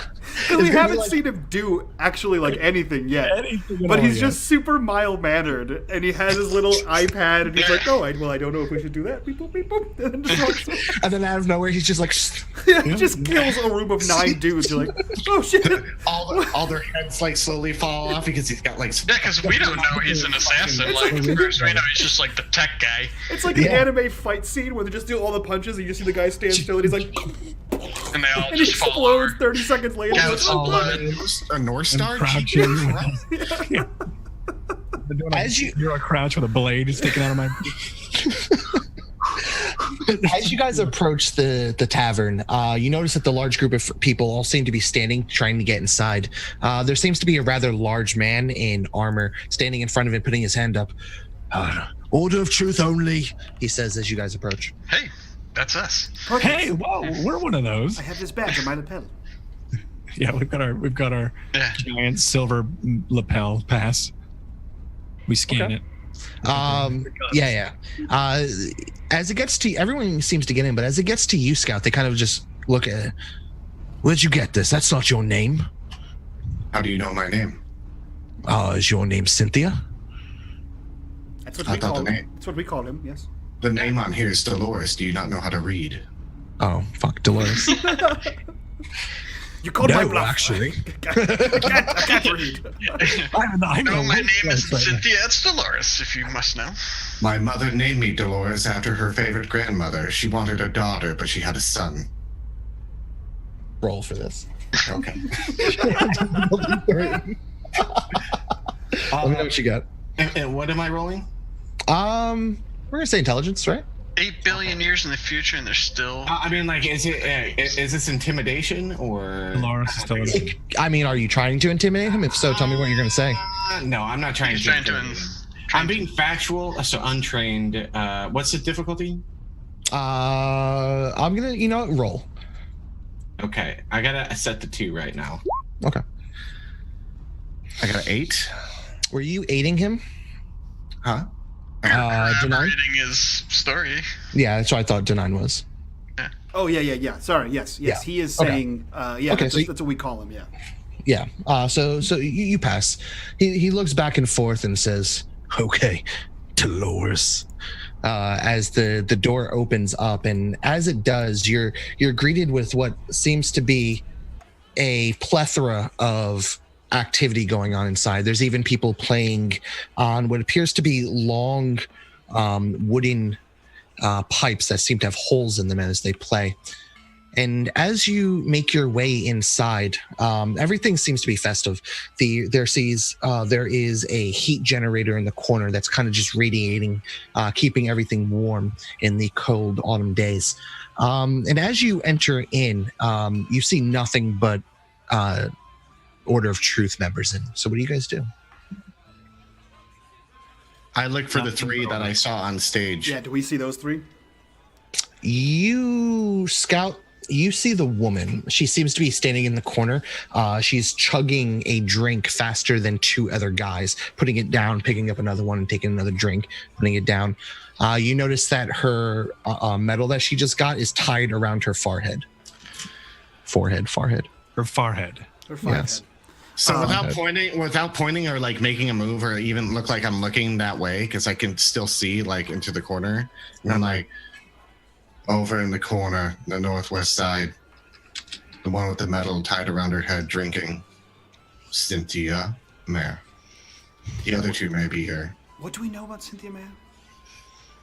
Speaker 1: Because we
Speaker 2: gonna be
Speaker 1: haven't
Speaker 2: like-
Speaker 1: seen him do actually like anything yet.
Speaker 3: Anything at
Speaker 1: But
Speaker 3: all
Speaker 1: he's
Speaker 3: yet.
Speaker 1: just super mild mannered, and he has his little iPad, and he's like, "Oh, I don't know if we should do that." Beep, boop, beep, boop. And then just walks away.
Speaker 2: And then out of nowhere, he's just like,
Speaker 1: Yeah, he just kills a room of 9 dudes. You're like, "Oh shit!"
Speaker 4: All their heads like slowly fall off because he's got like.
Speaker 5: Yeah, because we don't know he's an assassin. Like, first we know he's just like the tech guy.
Speaker 1: It's like an anime fight scene where they just do all the punches, and you just see the guy stand still, and he's like,
Speaker 5: And they all
Speaker 1: and he
Speaker 5: just fall
Speaker 1: explodes
Speaker 5: over.
Speaker 1: 30 seconds later.
Speaker 5: Yeah,
Speaker 1: Like,
Speaker 5: it's
Speaker 1: "Oh,
Speaker 5: all
Speaker 1: God."
Speaker 4: A North Star?
Speaker 3: crouching.
Speaker 1: Yeah.
Speaker 3: They're doing
Speaker 2: As
Speaker 3: you're a crouch with a blade sticking out of my.
Speaker 2: As you guys approach the tavern, you notice that the large group of people all seem to be standing, trying to get inside. There seems to be a rather large man in armor standing in front of it, putting his hand up. Order of truth only, he says as you guys approach.
Speaker 5: Hey, that's us.
Speaker 1: Perfect.
Speaker 3: Hey, whoa, we're one of those.
Speaker 1: I have this badge on my lapel.
Speaker 3: Yeah, we've got our
Speaker 5: Yeah.
Speaker 3: giant silver lapel pass. We scan it.
Speaker 2: Yeah. As it gets to everyone seems to get in, but as it gets to you, Scout, they kind of just look at it. Where'd you get this? That's not your name.
Speaker 6: How do you know my name?
Speaker 2: Is your name Cynthia?
Speaker 1: That's what
Speaker 6: I
Speaker 1: we
Speaker 6: thought
Speaker 1: call
Speaker 6: the
Speaker 1: him.
Speaker 6: name-
Speaker 1: That's what we call him. Yes.
Speaker 6: The name on here is Dolores. Do you not know how to read?
Speaker 2: Oh, fuck, Dolores.
Speaker 1: You called my
Speaker 2: No,
Speaker 1: bluff.
Speaker 2: actually.
Speaker 1: I can't read.
Speaker 3: I
Speaker 5: No,
Speaker 3: know
Speaker 5: my
Speaker 3: which
Speaker 5: name is
Speaker 3: place, right?
Speaker 5: Cynthia. It's Dolores, if you must know.
Speaker 6: My mother named me Dolores after her favorite grandmother. She wanted a daughter, but she had a son.
Speaker 2: Roll for this.
Speaker 6: Okay.
Speaker 2: Let me know what you got.
Speaker 4: And what am I rolling?
Speaker 2: We're gonna say intelligence, right?
Speaker 5: 8 billion years in the future, and they're still.
Speaker 4: I mean, like, is this intimidation or?
Speaker 3: Dolores is still in.
Speaker 2: I mean, are you trying to intimidate him? If so, tell me what you're gonna say.
Speaker 4: No, I'm not trying
Speaker 5: He's
Speaker 4: to.
Speaker 5: trying to.
Speaker 4: I'm being factual, so untrained. What's the difficulty?
Speaker 2: I'm gonna, roll.
Speaker 4: Okay, I gotta set the 2 right now.
Speaker 2: Okay.
Speaker 4: I got an 8.
Speaker 2: Were you aiding him?
Speaker 6: Huh?
Speaker 2: Denine?
Speaker 5: Corroborating his story.
Speaker 2: Yeah, that's what I thought Denine was.
Speaker 1: Oh yeah. Sorry. Yes.
Speaker 2: Yeah.
Speaker 1: He is
Speaker 2: Okay.
Speaker 1: saying. Yeah.
Speaker 2: Okay,
Speaker 1: That's,
Speaker 2: so
Speaker 1: that's what we call him. Yeah.
Speaker 2: Yeah. So you pass. He looks back and forth and says, "Okay, Dolores." As the door opens up, and as it does, you're greeted with what seems to be a plethora of activity going on inside. There's even people playing on what appears to be long wooden pipes that seem to have holes in them as they play. And as you make your way inside, everything seems to be festive. There is a heat generator in the corner that's kind of just radiating, keeping everything warm in the cold autumn days. And as you enter in, you see nothing but Order of Truth members in. So what do you guys do?
Speaker 4: I look for the 3 that I saw on stage.
Speaker 1: Yeah. Do we see those 3?
Speaker 2: You scout. You see the woman. She seems to be standing in the corner. She's chugging a drink faster than 2 other guys, putting it down, picking up another one, and taking another drink, putting it down. You notice that her medal that she just got is tied around her forehead. Forehead.
Speaker 3: Her forehead.
Speaker 1: Or 5?
Speaker 2: Yes.
Speaker 4: So without pointing or like making a move or even look like I'm looking that way, because I can still see like into the corner. And I'm like, over in the corner, the northwest side, the one with the metal tied around her head, drinking, Cynthia Mare. The other two may be here.
Speaker 1: What do we know about Cynthia Mare?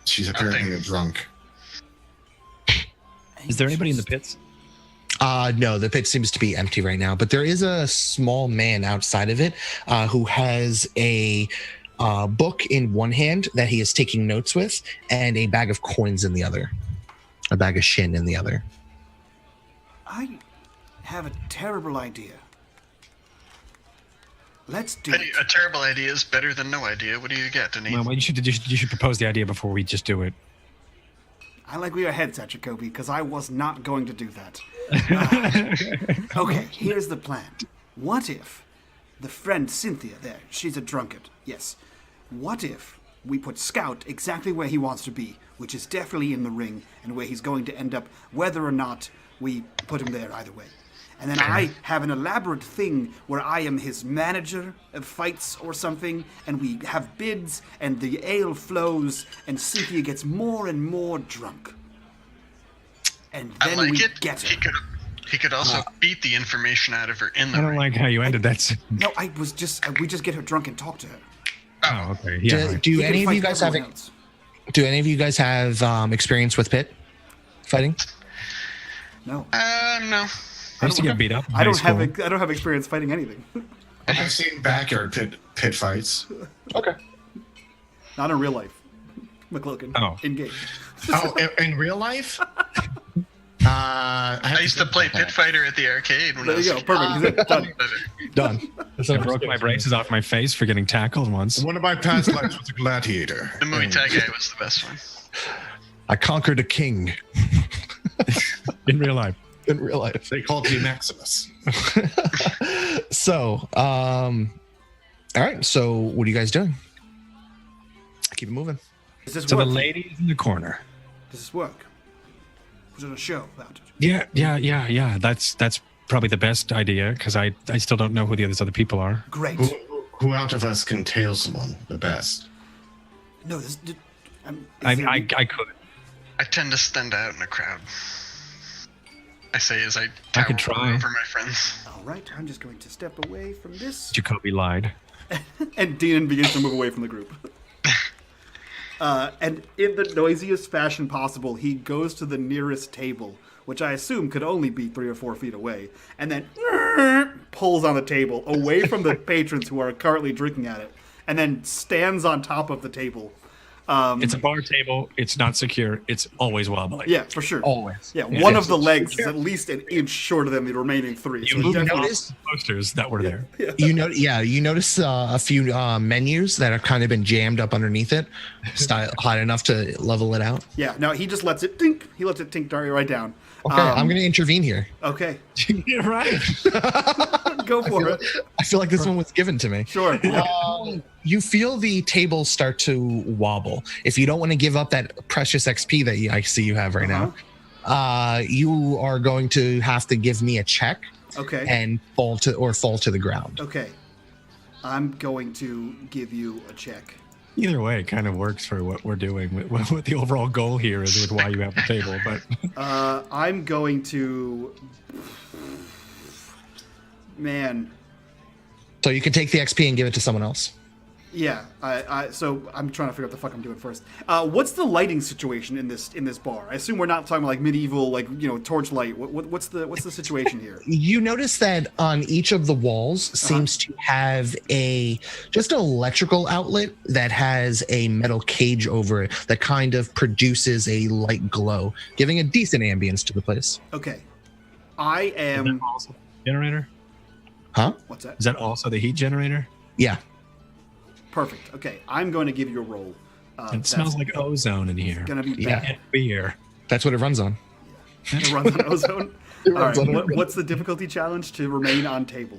Speaker 4: She's apparently a drunk.
Speaker 3: Is there anybody in the pits?
Speaker 2: No, the pit seems to be empty right now, but there is a small man outside of it who has a book in one hand that he is taking notes with and a bag of coins in the other. A bag of shin in the other.
Speaker 1: I have a terrible idea. Let's do it.
Speaker 5: A terrible idea is better than no idea. What do you get, Denise?
Speaker 3: Well, you should propose the idea before we just do it.
Speaker 1: I like where your head's at, Jacoby, because I was not going to do that. Okay, here's the plan. What if the friend Cynthia there, she's a drunkard, yes. What if we put Scout exactly where he wants to be, which is definitely in the ring, and where he's going to end up, whether or not we put him there either way. And then I have an elaborate thing where I am his manager of fights or something, and we have bids, and the ale flows, and Cynthia gets more and more drunk. And then we get her.
Speaker 5: He could also beat the information out of her in the
Speaker 3: I don't
Speaker 5: ring.
Speaker 3: like how you ended that.
Speaker 1: No, we just get her drunk and talk to her.
Speaker 3: Oh, okay. Yeah.
Speaker 2: Do
Speaker 1: We can
Speaker 2: any of
Speaker 1: fight
Speaker 2: you guys have
Speaker 1: everyone else.
Speaker 2: Do any of you guys have experience with pit fighting?
Speaker 1: No.
Speaker 5: No.
Speaker 3: I used to get beat up. In
Speaker 1: I don't
Speaker 3: high school.
Speaker 1: have experience fighting anything.
Speaker 6: I've seen backyard pit fights.
Speaker 2: Okay.
Speaker 1: Not in real life. McLogan.
Speaker 3: Oh.
Speaker 1: In game.
Speaker 4: Oh, in real life?
Speaker 5: I used to play Pit Fighter at the arcade when I
Speaker 1: There
Speaker 5: was
Speaker 1: you go. Perfect. Done.
Speaker 2: Done.
Speaker 3: I broke my braces off my face for getting tackled once.
Speaker 6: One of my past lives was a gladiator.
Speaker 5: The Muay Thai guy was the best one.
Speaker 2: I conquered a king
Speaker 3: In real life.
Speaker 2: in real life.
Speaker 6: They called me Maximus.
Speaker 2: So, all right. So, what are you guys doing? Keep it moving.
Speaker 1: Does this
Speaker 3: So
Speaker 1: work?
Speaker 3: the lady is in the corner.
Speaker 1: Does this work? Was it a show about it?
Speaker 3: Yeah. That's probably the best idea because I still don't know who the other people are.
Speaker 1: Great.
Speaker 6: Who out of us can tail someone the best?
Speaker 1: No, this.
Speaker 3: I could.
Speaker 5: I tend to stand out in a crowd. I say as I
Speaker 3: I
Speaker 5: tower
Speaker 3: could try.
Speaker 5: over my friends.
Speaker 1: All right, I'm just going to step away from this.
Speaker 3: Jacoby lied.
Speaker 1: And Dean begins to move away from the group. And in the noisiest fashion possible, he goes to the nearest table, which I assume could only be 3 or 4 feet away, and then pulls on the table away from the patrons who are currently drinking at it, and then stands on top of the table.
Speaker 3: It's a bar table. It's not secure. It's always wobbly.
Speaker 1: Yeah, for sure.
Speaker 2: Always.
Speaker 1: Yeah, one of the legs is at least an inch shorter than the remaining 3. So
Speaker 3: You
Speaker 1: it definitely-
Speaker 2: notice-
Speaker 3: posters that were there.
Speaker 2: You notice a few menus that have kind of been jammed up underneath it, high enough to level it out.
Speaker 1: Yeah, no, he just lets it tink. He lets it tink right down.
Speaker 2: Okay, I'm going to intervene here.
Speaker 1: Okay,
Speaker 3: You're right.
Speaker 1: go for it.
Speaker 2: I feel like this one was given to me.
Speaker 1: Sure.
Speaker 2: You feel the table start to wobble. If you don't want to give up that precious XP that I see you have right now, you are going to have to give me a check
Speaker 1: Okay.
Speaker 2: and fall to the ground.
Speaker 1: Okay. I'm going to give you a check.
Speaker 3: Either way, it kind of works for what we're doing. What the overall goal here is with why you have the table. But
Speaker 1: I'm going to. Man.
Speaker 2: So you can take the XP and give it to someone else.
Speaker 1: Yeah. So I'm trying to figure out what the fuck I'm doing first. What's the lighting situation in this bar? I assume we're not talking about like medieval, like torchlight. What's the situation here?
Speaker 2: You notice that on each of the walls seems to have just an electrical outlet that has a metal cage over it that kind of produces a light glow, giving a decent ambience to the place.
Speaker 1: Okay. I
Speaker 3: is
Speaker 1: am.
Speaker 3: that also the generator?
Speaker 2: Huh?
Speaker 1: What's that?
Speaker 3: Is that also the heat generator?
Speaker 2: Yeah.
Speaker 1: Perfect. Okay. I'm going to give you a roll.
Speaker 3: It smells like ozone in here.
Speaker 1: Gonna be
Speaker 2: Yeah.
Speaker 1: bad.
Speaker 3: And beer.
Speaker 2: That's what it runs on.
Speaker 1: It runs on ozone. All
Speaker 2: runs
Speaker 1: right.
Speaker 2: on ozone.
Speaker 1: What's the difficulty challenge to remain on table?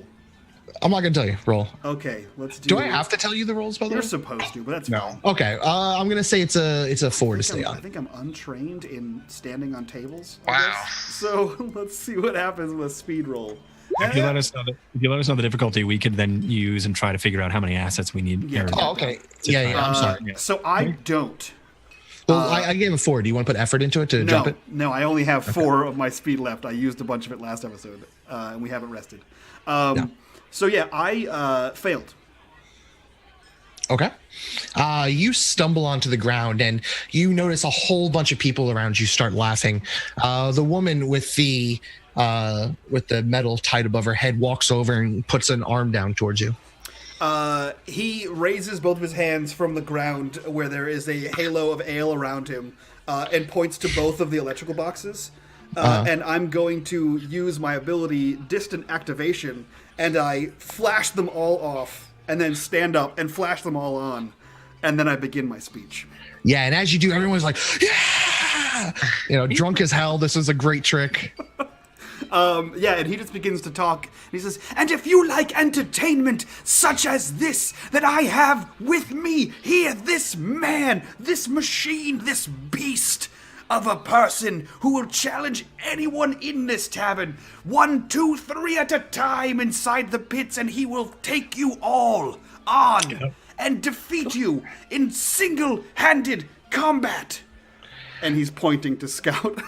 Speaker 2: I'm not going to tell you. Roll.
Speaker 1: Okay. Let's do.
Speaker 2: Do I have to tell you the rolls, by the
Speaker 1: You're
Speaker 2: way?
Speaker 1: supposed to, but that's
Speaker 6: No.
Speaker 1: fine.
Speaker 2: Okay. I'm going to say it's a 4 to stay
Speaker 1: I
Speaker 2: on.
Speaker 1: think I'm untrained in standing on tables. I
Speaker 5: Wow.
Speaker 1: guess. So let's see what happens with a speed roll.
Speaker 3: If you let us know the difficulty, we could then use and try to figure out how many assets we need.
Speaker 1: Yeah.
Speaker 2: Oh, okay. Yeah. I'm sorry.
Speaker 1: So I don't.
Speaker 2: Well, I gave it 4. Do you want to put effort into it to jump it?
Speaker 1: No, I only have 4 of my speed left. I used a bunch of it last episode, and we haven't rested. So yeah, I failed.
Speaker 2: Okay. You stumble onto the ground and you notice a whole bunch of people around you start laughing. The woman with the metal tied above her head walks over and puts an arm down towards you.
Speaker 1: He raises both of his hands from the ground where there is a halo of ale around him, and points to both of the electrical boxes. And I'm going to use my ability Distant Activation, and I flash them all off, and then stand up and flash them all on, and then I begin my speech.
Speaker 2: Yeah, and as you do, everyone's like, yeah! Drunk as hell. This is a great trick.
Speaker 1: Yeah, and he just begins to talk. And he says, "And if you like entertainment such as this that I have with me here, this man, this machine, this beast of a person who will challenge anyone in this tavern, 1, 2, 3 at a time inside the pits, and he will take you all on and defeat you in single-handed combat." And he's pointing to Scout.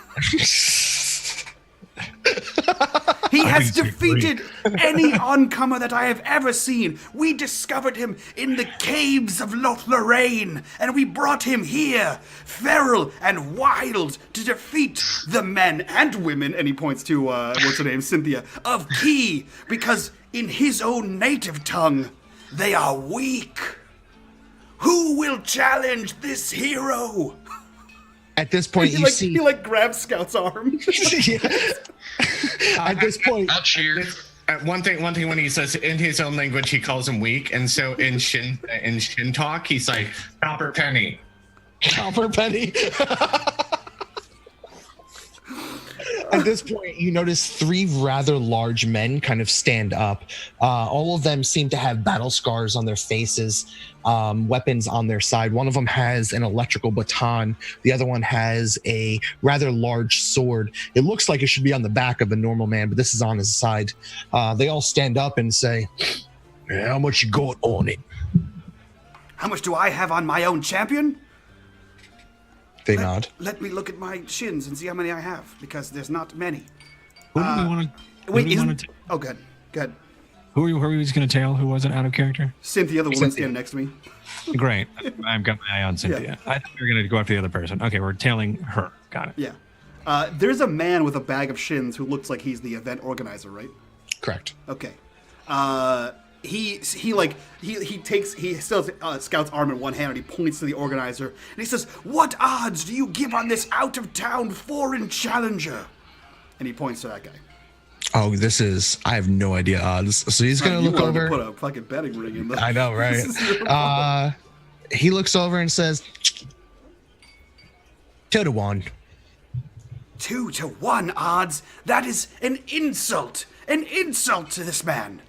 Speaker 1: He has defeated any oncomer that I have ever seen. We discovered him in the caves of Lothlorraine, and we brought him here, feral and wild, to defeat the men and women, and he points to, what's her name, Cynthia, of Key, because in his own native tongue, they are weak. Who will challenge this hero?
Speaker 2: At this point,
Speaker 1: He grabs Scout's arm.
Speaker 2: At this point,
Speaker 5: I'll cheer.
Speaker 4: One thing when he says in his own language, he calls him weak, and so in Shin talk, he's like copper penny.
Speaker 2: At this point, you notice 3 rather large men kind of stand up. All of them seem to have battle scars on their faces, weapons on their side. One of them has an electrical baton. The other one has a rather large sword. It looks like it should be on the back of a normal man, but this is on his side. They all stand up and say, "How much you got on it?"
Speaker 1: How much do I have on my own champion?
Speaker 2: They nod.
Speaker 1: Let me look at my shins and see how many I have, because there's not many.
Speaker 3: Who do we want to?
Speaker 1: Wait, oh, good.
Speaker 3: Who are we just going to tail? Who was it out of character?
Speaker 1: Cynthia, the woman standing next to me.
Speaker 3: Great. I've got my eye on Cynthia. I thought we were going to go after the other person. Okay, we're tailing her. Got it.
Speaker 1: Yeah. There's a man with a bag of shins who looks like he's the event organizer, right?
Speaker 2: Correct.
Speaker 1: Okay. He still has Scout's arm in one hand, and he points to the organizer, and he says, "What odds do you give on this out-of-town foreign challenger?" And he points to that guy.
Speaker 2: Oh, I have no idea odds. So he's going to look over.
Speaker 1: Put a fucking betting ring in there.
Speaker 2: I know, right? He looks over and says, 2 to 1.
Speaker 1: 2 to 1 odds? That is an insult. An insult to this man.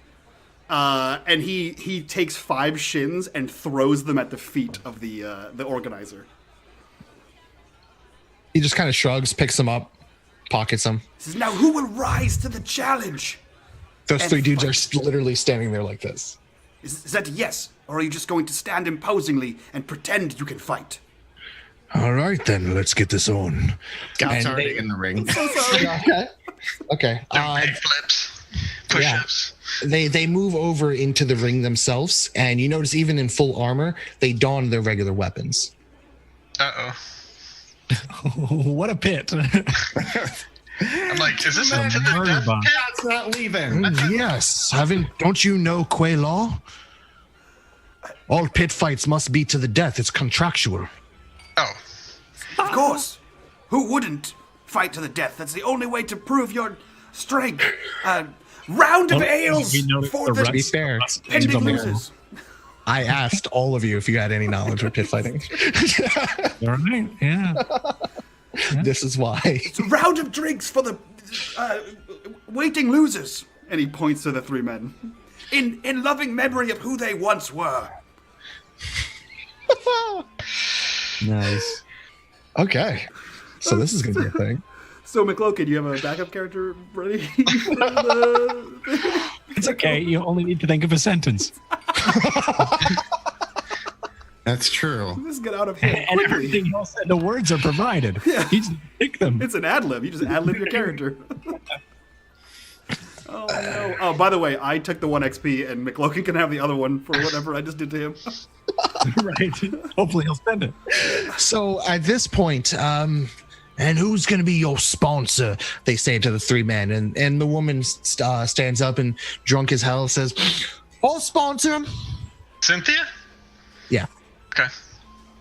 Speaker 1: And he takes 5 shins and throws them at the feet of the organizer.
Speaker 2: He just kind of shrugs, picks them up, pockets them.
Speaker 1: He says, "Now who will rise to the challenge?"
Speaker 2: Those 3 dudes are literally standing there like this.
Speaker 1: Is that a yes? Or are you just going to stand imposingly and pretend you can fight?
Speaker 2: All right, then, let's get this on.
Speaker 4: Scout's already in the ring.
Speaker 1: So sorry.
Speaker 2: Okay.
Speaker 5: Backflips, push-ups.
Speaker 2: They move over into the ring themselves, and you notice even in full armor, they don their regular weapons.
Speaker 5: Uh-oh.
Speaker 3: What a pit.
Speaker 5: I'm like, is this a to the death pit?
Speaker 4: Scout's not leaving.
Speaker 2: Yes. Don't you know Quay law? All pit fights must be to the death. It's contractual.
Speaker 5: Oh.
Speaker 1: Of course. Who wouldn't fight to the death? That's the only way to prove your strength. Round of ales for the
Speaker 2: To be fair,
Speaker 1: pending losers.
Speaker 2: I asked all of you if you had any knowledge of pit fighting.
Speaker 3: All right. Yeah.
Speaker 2: This is why.
Speaker 1: It's a round of drinks for the waiting losers. And he points to the 3 men. In loving memory of who they once were.
Speaker 3: Nice.
Speaker 2: Okay. So this is going to be a thing.
Speaker 1: So McLokin, you have a backup character ready?
Speaker 3: It's okay. You only need to think of a sentence.
Speaker 4: That's true.
Speaker 1: Let's get out of here
Speaker 3: And
Speaker 1: quickly.
Speaker 3: everything else, the words are provided.
Speaker 1: Yeah.
Speaker 3: You just pick them.
Speaker 1: It's an ad lib. You just ad lib your character. Oh no! Oh, by the way, I took the 1 XP, and McLokin can have the other one for whatever I just did to him.
Speaker 3: Right. Hopefully he'll spend it.
Speaker 2: So at this point, and who's going to be your sponsor? They say to the 3 men, and the woman stands up and drunk as hell says, "I'll sponsor him."
Speaker 5: Cynthia?
Speaker 2: Yeah.
Speaker 5: Okay.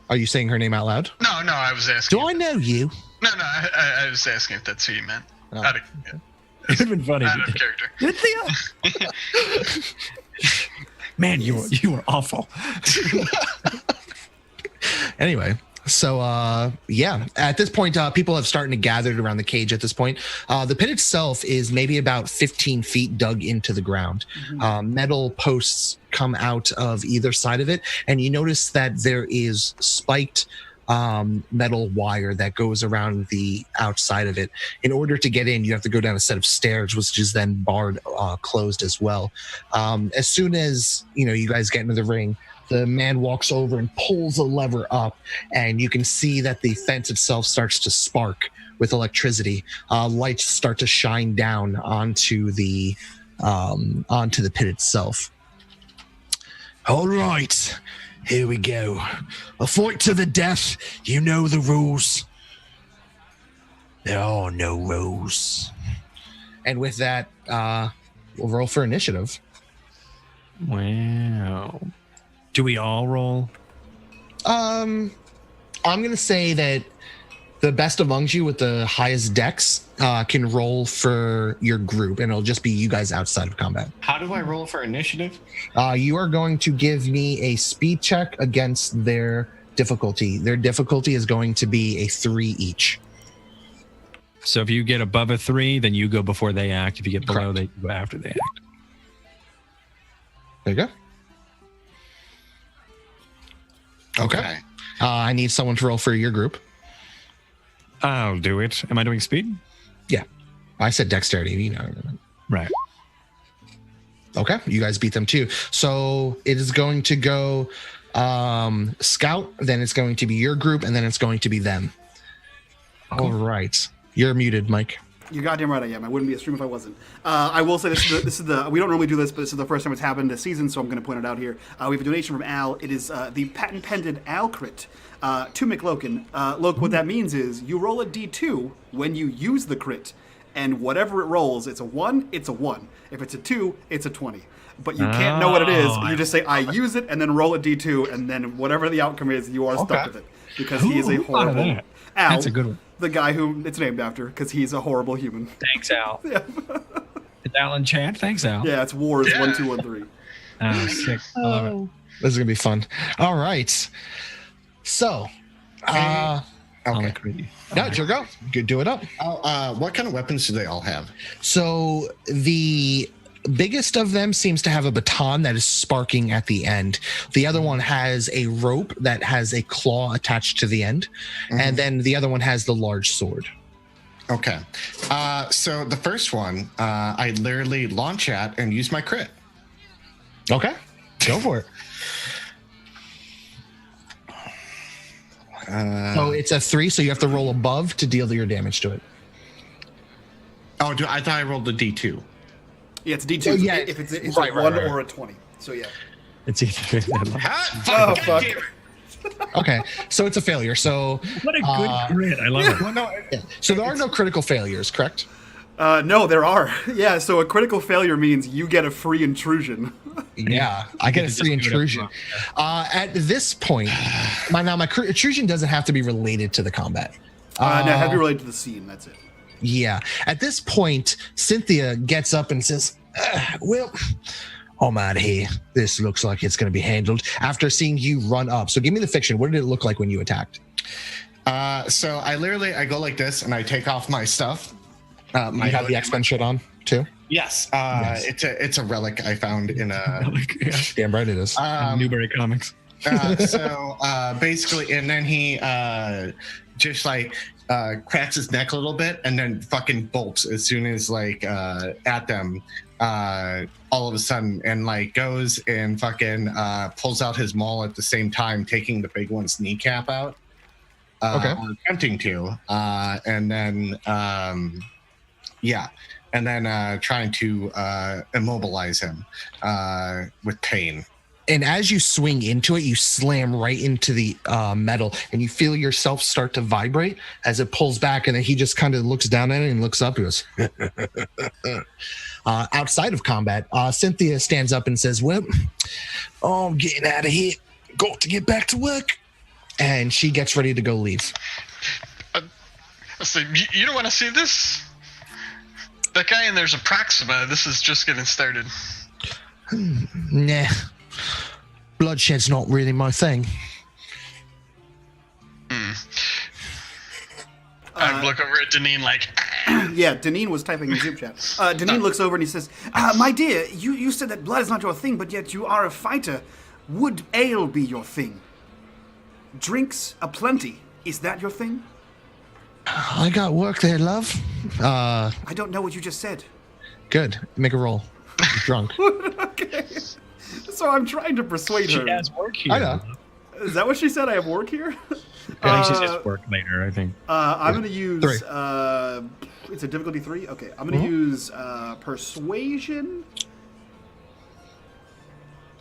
Speaker 2: Are you saying her name out loud?
Speaker 5: No, I was asking.
Speaker 2: Do I know you?
Speaker 5: No, I was asking if that's who you meant.
Speaker 2: Oh.
Speaker 5: Out of,
Speaker 3: It would have been funny.
Speaker 5: out of character.
Speaker 3: Cynthia! Man, you were awful.
Speaker 2: Anyway, so yeah, at this point, people have started to gather around the cage. At this point, the pit itself is maybe about 15 feet dug into the ground. Metal posts come out of either side of it, and you notice that there is spiked metal wire that goes around the outside of it. In order to get in, you have to go down a set of stairs, which is then barred closed as well. As soon as you guys get into the ring, the man walks over and pulls a lever up, and you can see that the fence itself starts to spark with electricity. Lights start to shine down onto the pit itself. All right. Here we go. A fight to the death. You know the rules. There are no rules. And with that, we'll roll for initiative.
Speaker 3: Wow. Do we all roll?
Speaker 2: I'm going to say that the best amongst you with the highest dex can roll for your group, and it'll just be you guys outside of combat.
Speaker 4: How do I roll for initiative?
Speaker 2: You are going to give me a speed check against their difficulty. Their difficulty is going to be a 3 each.
Speaker 3: So if you get above a 3, then you go before they act. If you get below,
Speaker 2: Correct.
Speaker 3: they go after they act.
Speaker 2: There you go. Okay. I need someone to roll for your group.
Speaker 3: I'll do it. Am I doing speed?
Speaker 2: Yeah. I said dexterity,
Speaker 3: Right.
Speaker 2: Okay. You guys beat them too. So it is going to go Scout, then it's going to be your group, and then it's going to be them.
Speaker 3: Cool.
Speaker 2: All right. You're muted, Mike.
Speaker 1: You're goddamn right I am. I wouldn't be a stream if I wasn't. I will say this is the we don't normally do this, but this is the first time it's happened this season, so I'm going to point it out here. We have a donation from Al. It is the patent pended Al crit to McLokin. Look, what that means is you roll a D2 when you use the crit, and whatever it rolls, it's a 1, it's a 1. If it's a 2, it's a 20. But you can't know what it is. You just say, I use it, and then roll a D2, and then whatever the outcome is, you are stuck with it. Because he is a
Speaker 3: Who thought of
Speaker 1: horrible...
Speaker 3: that?
Speaker 1: Al,
Speaker 3: That's a good one.
Speaker 1: the guy who it's named after, because he's a horrible human.
Speaker 3: Thanks, Al. Is Al in chat? Thanks, Al.
Speaker 1: Yeah, it's Wars 1213.
Speaker 3: Oh, sick. I love it.
Speaker 2: This is going to be fun. All right. So,
Speaker 3: I'll
Speaker 4: Okay.
Speaker 3: agree.
Speaker 2: no, it's your go. You do it up.
Speaker 4: What kind of weapons do they all have?
Speaker 2: So the biggest of them seems to have a baton that is sparking at the end. The other one has a rope that has a claw attached to the end. And then the other one has the large sword.
Speaker 4: Okay. So the first one, I literally launch at and use my crit.
Speaker 2: Okay. Go for it. So it's a 3, so you have to roll above to deal your damage to it.
Speaker 4: Oh, I thought I rolled a D2.
Speaker 1: Yeah, it's D2.
Speaker 2: Oh, yeah.
Speaker 1: If it's
Speaker 2: Right,
Speaker 1: a
Speaker 2: right,
Speaker 1: 1
Speaker 2: right.
Speaker 1: or a 20. So yeah.
Speaker 3: It's either.
Speaker 1: Oh, fuck.
Speaker 2: Okay. So it's a failure. So
Speaker 3: What a good grid. I love it.
Speaker 4: Well, no,
Speaker 2: so there are no critical failures, correct?
Speaker 1: No, there are. Yeah, so a critical failure means you get a free intrusion.
Speaker 2: Yeah, I get a
Speaker 3: Just
Speaker 2: free
Speaker 3: do it up
Speaker 2: intrusion. At this point, my intrusion doesn't have to be related to the combat.
Speaker 1: No, have to be related to the scene. That's it.
Speaker 2: Yeah. At this point, Cynthia gets up and says, well, I'm out of here. This looks like it's going to be handled. After seeing you run up. So give me the fiction. What did it look like when you attacked?
Speaker 4: So I go like this and I take off my stuff.
Speaker 2: You have the X-Men shit on too?
Speaker 4: Yes. It's a relic I found in a
Speaker 2: Damn right it is.
Speaker 3: Newberry Comics.
Speaker 4: so basically, and then he just like cracks his neck a little bit and then fucking bolts as soon as like at them all of a sudden, and like goes and fucking pulls out his maul at the same time, taking the big one's kneecap out.
Speaker 2: Okay.
Speaker 4: Or attempting to, and then and then trying to immobilize him with pain.
Speaker 2: And as you swing into it, you slam right into the metal, and you feel yourself start to vibrate as it pulls back. And then he just kind of looks down at it and looks up. He goes, outside of combat, Cynthia stands up and says, well, I'm getting out of here. Got to get back to work. And she gets ready to go leave.
Speaker 5: So you don't want to see this? That guy in there's a Proxima. This is just getting started.
Speaker 2: Nah. Bloodshed's not really my thing.
Speaker 5: I look over at Deneen like...
Speaker 1: Yeah, Deneen was typing in Zoom chat. Deneen looks over and he says, my dear, you said that blood is not your thing, but yet you are a fighter. Would ale be your thing? Drinks aplenty. Is that your thing?
Speaker 2: I got work there, love.
Speaker 1: I don't know what you just said.
Speaker 2: Good. Make a roll. You're drunk.
Speaker 1: Okay. So I'm trying to persuade her.
Speaker 3: She has work here.
Speaker 2: I know.
Speaker 1: Is that what she said? I have work here?
Speaker 3: I think she says work later, I think.
Speaker 1: I'm going to use...
Speaker 2: 3.
Speaker 1: It's a difficulty 3? Okay. I'm going to use persuasion.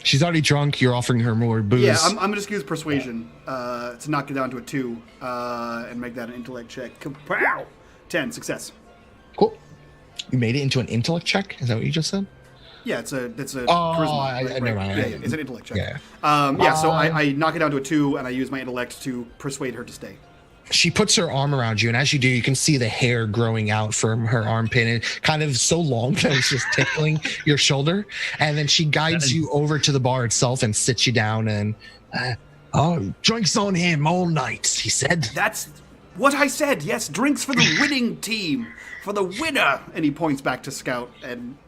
Speaker 2: She's already drunk. You're offering her more booze.
Speaker 1: Yeah, I'm going to just use persuasion to knock it down to a 2 and make that an intellect check. Pow! 10, success.
Speaker 2: Cool. You made it into an intellect check? Is that what you just said?
Speaker 1: Yeah, it's a charisma.
Speaker 2: Never mind.
Speaker 1: Yeah, it's an intellect check.
Speaker 2: Yeah.
Speaker 1: So I knock it down to a 2, and I use my intellect to persuade her to stay.
Speaker 2: She puts her arm around you, and as you do, you can see the hair growing out from her armpit, and kind of so long that it's just tickling your shoulder. And then she guides you over to the bar itself and sits you down. And drinks on him all night, he said.
Speaker 1: That's what I said. Yes, drinks for the winning team, for the winner. And he points back to Scout and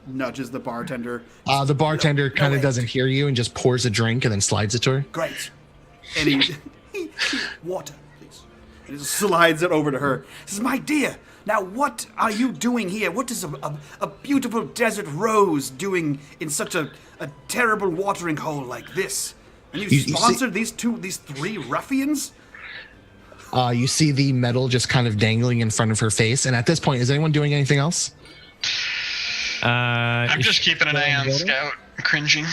Speaker 1: nudges the bartender.
Speaker 2: The bartender kind of
Speaker 1: wait.
Speaker 2: doesn't hear you and just pours a drink and then slides it to her.
Speaker 1: Great. And he water, please. And he slides it over to her. He says, my dear, now what are you doing here? What is a beautiful desert rose doing in such a terrible watering hole like this? And you sponsored these 3 ruffians?
Speaker 2: You see the metal just kind of dangling in front of her face. And at this point, is anyone doing anything else?
Speaker 5: I'm just keeping an eye on Scout, cringing.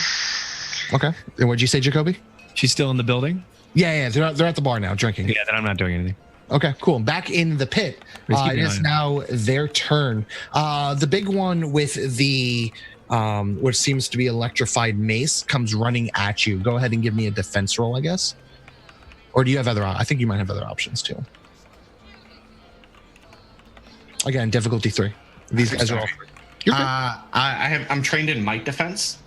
Speaker 2: Okay. And what'd you say, Jacoby?
Speaker 3: She's still in the building?
Speaker 2: Yeah. They're at the bar now drinking.
Speaker 3: Yeah, then I'm not doing anything.
Speaker 2: Okay, cool. Back in the pit. It is now their turn. The big one with the what seems to be electrified mace comes running at you. Go ahead and give me a defense roll, I guess. Or do you have other? I think you might have other options too. Again, difficulty 3. These guys are all. You're good.
Speaker 4: I'm trained in might defense.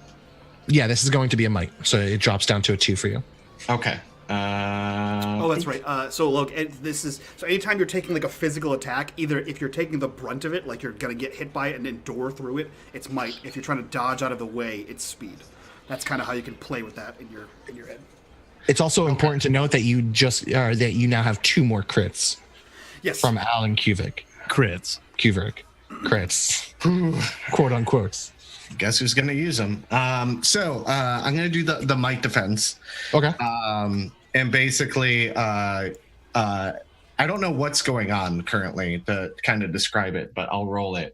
Speaker 2: Yeah, this is going to be a might, so it drops down to a 2 for you.
Speaker 4: Okay.
Speaker 1: Oh, that's right. So look, so anytime you're taking like a physical attack, either if you're taking the brunt of it, like you're gonna get hit by it and endure through it, it's might. If you're trying to dodge out of the way, it's speed. That's kind of how you can play with that in your head.
Speaker 2: It's also important to note that you now have 2 more crits.
Speaker 1: Yes.
Speaker 2: From Alan Kuvic.
Speaker 3: Crits.
Speaker 2: Crits. Quote unquote.
Speaker 4: Guess who's gonna use them? So I'm gonna do the might defense.
Speaker 2: Okay.
Speaker 4: And basically, I don't know what's going on currently to kind of describe it, but I'll roll it.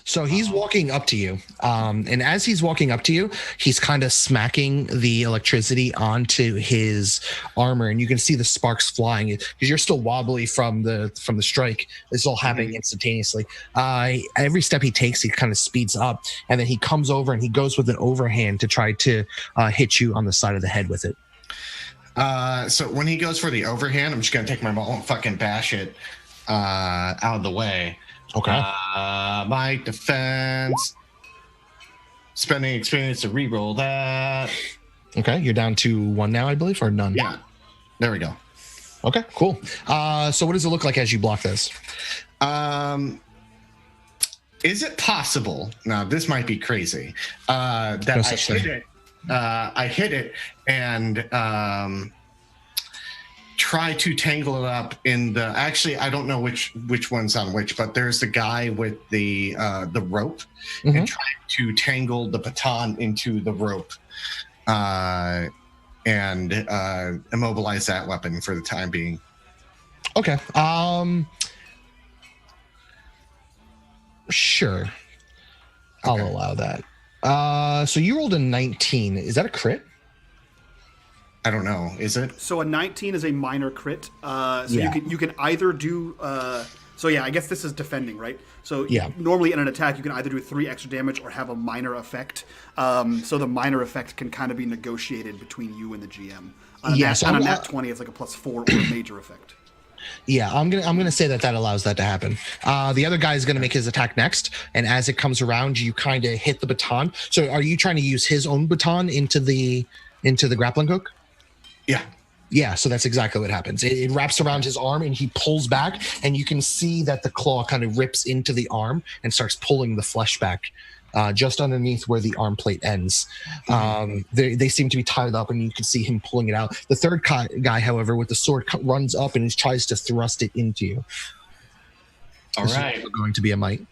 Speaker 2: So he's walking up to you, and as he's walking up to you, he's kind of smacking the electricity onto his armor, and you can see the sparks flying because you're still wobbly from the strike. This is all happening instantaneously. Every step he takes, he kind of speeds up, and then he comes over and he goes with an overhand to try to hit you on the side of the head with it.
Speaker 4: So when he goes for the overhand, I'm just gonna take my ball and fucking bash it out of the way.
Speaker 2: Okay.
Speaker 4: My defense. Spending experience to reroll that.
Speaker 2: Okay, you're down to 1 now, I believe, or none?
Speaker 4: Yeah. There we go.
Speaker 2: Okay, cool. So what does it look like as you block this?
Speaker 4: Is it possible? Now this might be crazy. That
Speaker 2: No
Speaker 4: I
Speaker 2: such
Speaker 4: hit
Speaker 2: thing.
Speaker 4: it. I hit it and try to tangle it up in the. Actually, I don't know which one's on which, but there's the guy with the rope, and try to tangle the baton into the rope, and immobilize that weapon for the time being.
Speaker 2: Okay. Sure. I'll allow that. So you rolled a 19. Is that a crit?
Speaker 4: I don't know. Is it?
Speaker 1: So a 19 is a minor crit. So
Speaker 2: Yeah.
Speaker 1: you can either do. So yeah, I guess this is defending, right? So
Speaker 2: Yeah.
Speaker 1: normally in an attack, you can either do 3 extra damage or have a minor effect. So the minor effect can kind of be negotiated between you and the GM. On a
Speaker 2: Yeah,
Speaker 1: nat,
Speaker 2: so
Speaker 1: on a
Speaker 2: I'm-
Speaker 1: nat 20, it's like a +4 or a major effect.
Speaker 2: Yeah, I'm gonna say that allows that to happen. The other guy is gonna make his attack next, and as it comes around, you kind of hit the baton. So, are you trying to use his own baton into the grappling hook?
Speaker 4: Yeah.
Speaker 2: Yeah, so that's exactly what happens. It wraps around his arm, and he pulls back, and you can see that the claw kind of rips into the arm and starts pulling the flesh back. Just underneath where the arm plate ends. They seem to be tied up, and you can see him pulling it out. The third guy, however, with the sword runs up and tries to thrust it into you.
Speaker 4: All
Speaker 2: This
Speaker 4: right.
Speaker 2: is going to be a might.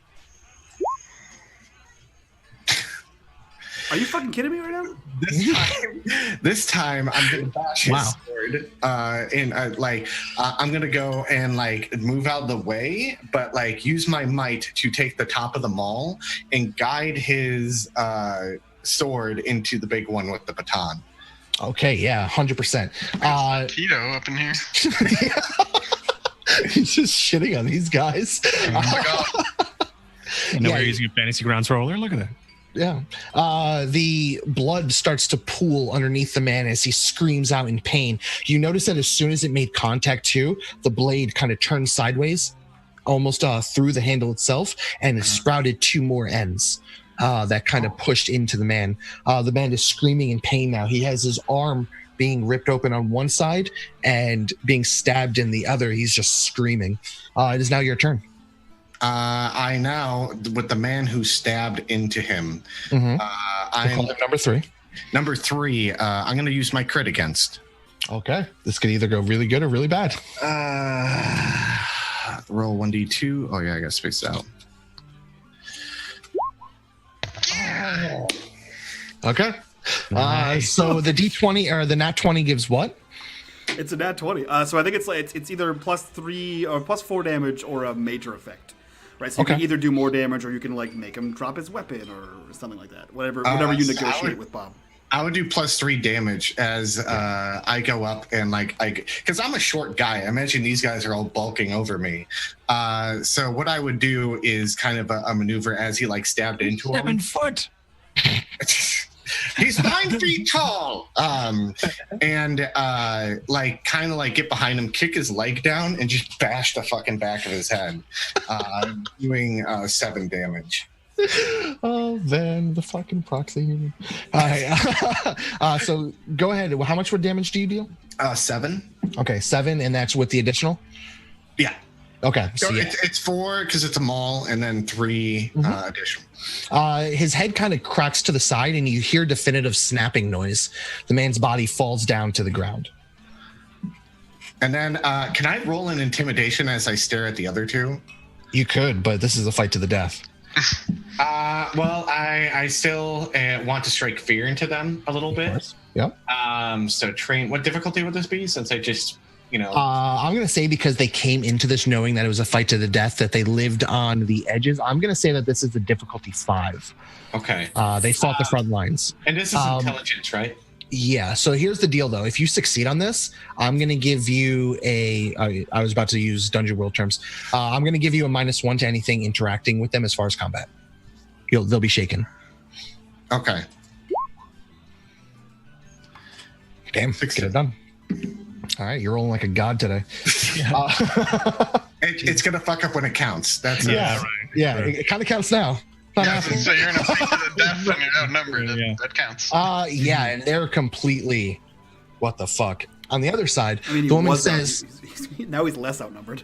Speaker 1: Are you fucking kidding me right now?
Speaker 4: This time I'm gonna bash his sword. I'm gonna go and like move out of the way, but like use my might to take the top of the maul and guide his sword into the big one with the baton.
Speaker 2: Okay, yeah, 100%.
Speaker 5: Tito up in here.
Speaker 2: He's just shitting on these guys.
Speaker 5: Oh my god.
Speaker 3: And now we're using a fantasy grounds roller. Look at that.
Speaker 2: Yeah. The blood starts to pool underneath the man as he screams out in pain. You notice that as soon as it made contact too, the blade kind of turned sideways, almost through the handle itself, and it sprouted 2 more ends that kind of pushed into the man. The man is screaming in pain now. He has his arm being ripped open on one side and being stabbed in the other. He's just screaming. It is now your turn.
Speaker 4: I now, with the man who stabbed into him,
Speaker 2: We'll
Speaker 4: I'm
Speaker 2: call him number 3.
Speaker 4: number 3. I'm going to use my crit against.
Speaker 2: Okay. This could either go really good or really bad.
Speaker 4: Roll 1d2. Oh yeah, I got to space it out.
Speaker 2: Okay.
Speaker 3: Nice.
Speaker 2: So the D20 or the nat 20 gives what?
Speaker 1: It's a nat 20. So I think it's like it's either +3 or +4 damage or a major effect. Right, so you can
Speaker 2: Okay.
Speaker 1: either do more damage or you can like make him drop his weapon or something like that. Whatever you
Speaker 4: so I
Speaker 1: negotiate
Speaker 4: would-
Speaker 1: with Bob.
Speaker 4: I would do +3 damage as I go up and because I'm a short guy. I imagine these guys are all bulking over me. So what I would do is kind of a maneuver as he like stabbed into him.
Speaker 3: 7 foot.
Speaker 4: He's 9 feet tall. And kind of get behind him, kick his leg down, and just bash the fucking back of his head, doing 7 damage.
Speaker 2: Oh, then the fucking proxy human. All right. So go ahead. How much damage do you deal?
Speaker 4: 7.
Speaker 2: Okay, 7, and that's with the additional?
Speaker 4: Yeah.
Speaker 2: Okay.
Speaker 4: So
Speaker 2: So yeah.
Speaker 4: it's 4 because it's a maul, and then 3 additional.
Speaker 2: His head kind of cracks to the side, and you hear definitive snapping noise. The man's body falls down to the ground.
Speaker 4: And then can I roll an intimidation as I stare at the other 2?
Speaker 2: You could, but this is a fight to the death.
Speaker 4: Well, I still want to strike fear into them a little bit.
Speaker 2: Yep.
Speaker 4: So train. What difficulty would this be? Since I just,
Speaker 2: I'm going to say because they came into this knowing that it was a fight to the death, that they lived on the edges. I'm going to say that this is a difficulty 5.
Speaker 4: Okay.
Speaker 2: They fought the front lines.
Speaker 4: And this is intelligence, right?
Speaker 2: Yeah. So here's the deal, though. If you succeed on this, I'm going to give you I was about to use Dungeon World terms. I'm going to give you a -1 to anything interacting with them as far as combat. They'll be shaken.
Speaker 4: Okay.
Speaker 2: Damn. Get it done. All right. You're rolling like a god today.
Speaker 4: It's gonna fuck up when it counts. That's
Speaker 2: Yeah. Yeah. It kind of counts now. Not happening.
Speaker 5: So you're in a fight to the death and you're outnumbered.
Speaker 3: Yeah.
Speaker 5: That counts.
Speaker 2: Yeah, and they're completely what the fuck. On the other side,
Speaker 1: I mean,
Speaker 2: the woman says,
Speaker 1: now he's less outnumbered.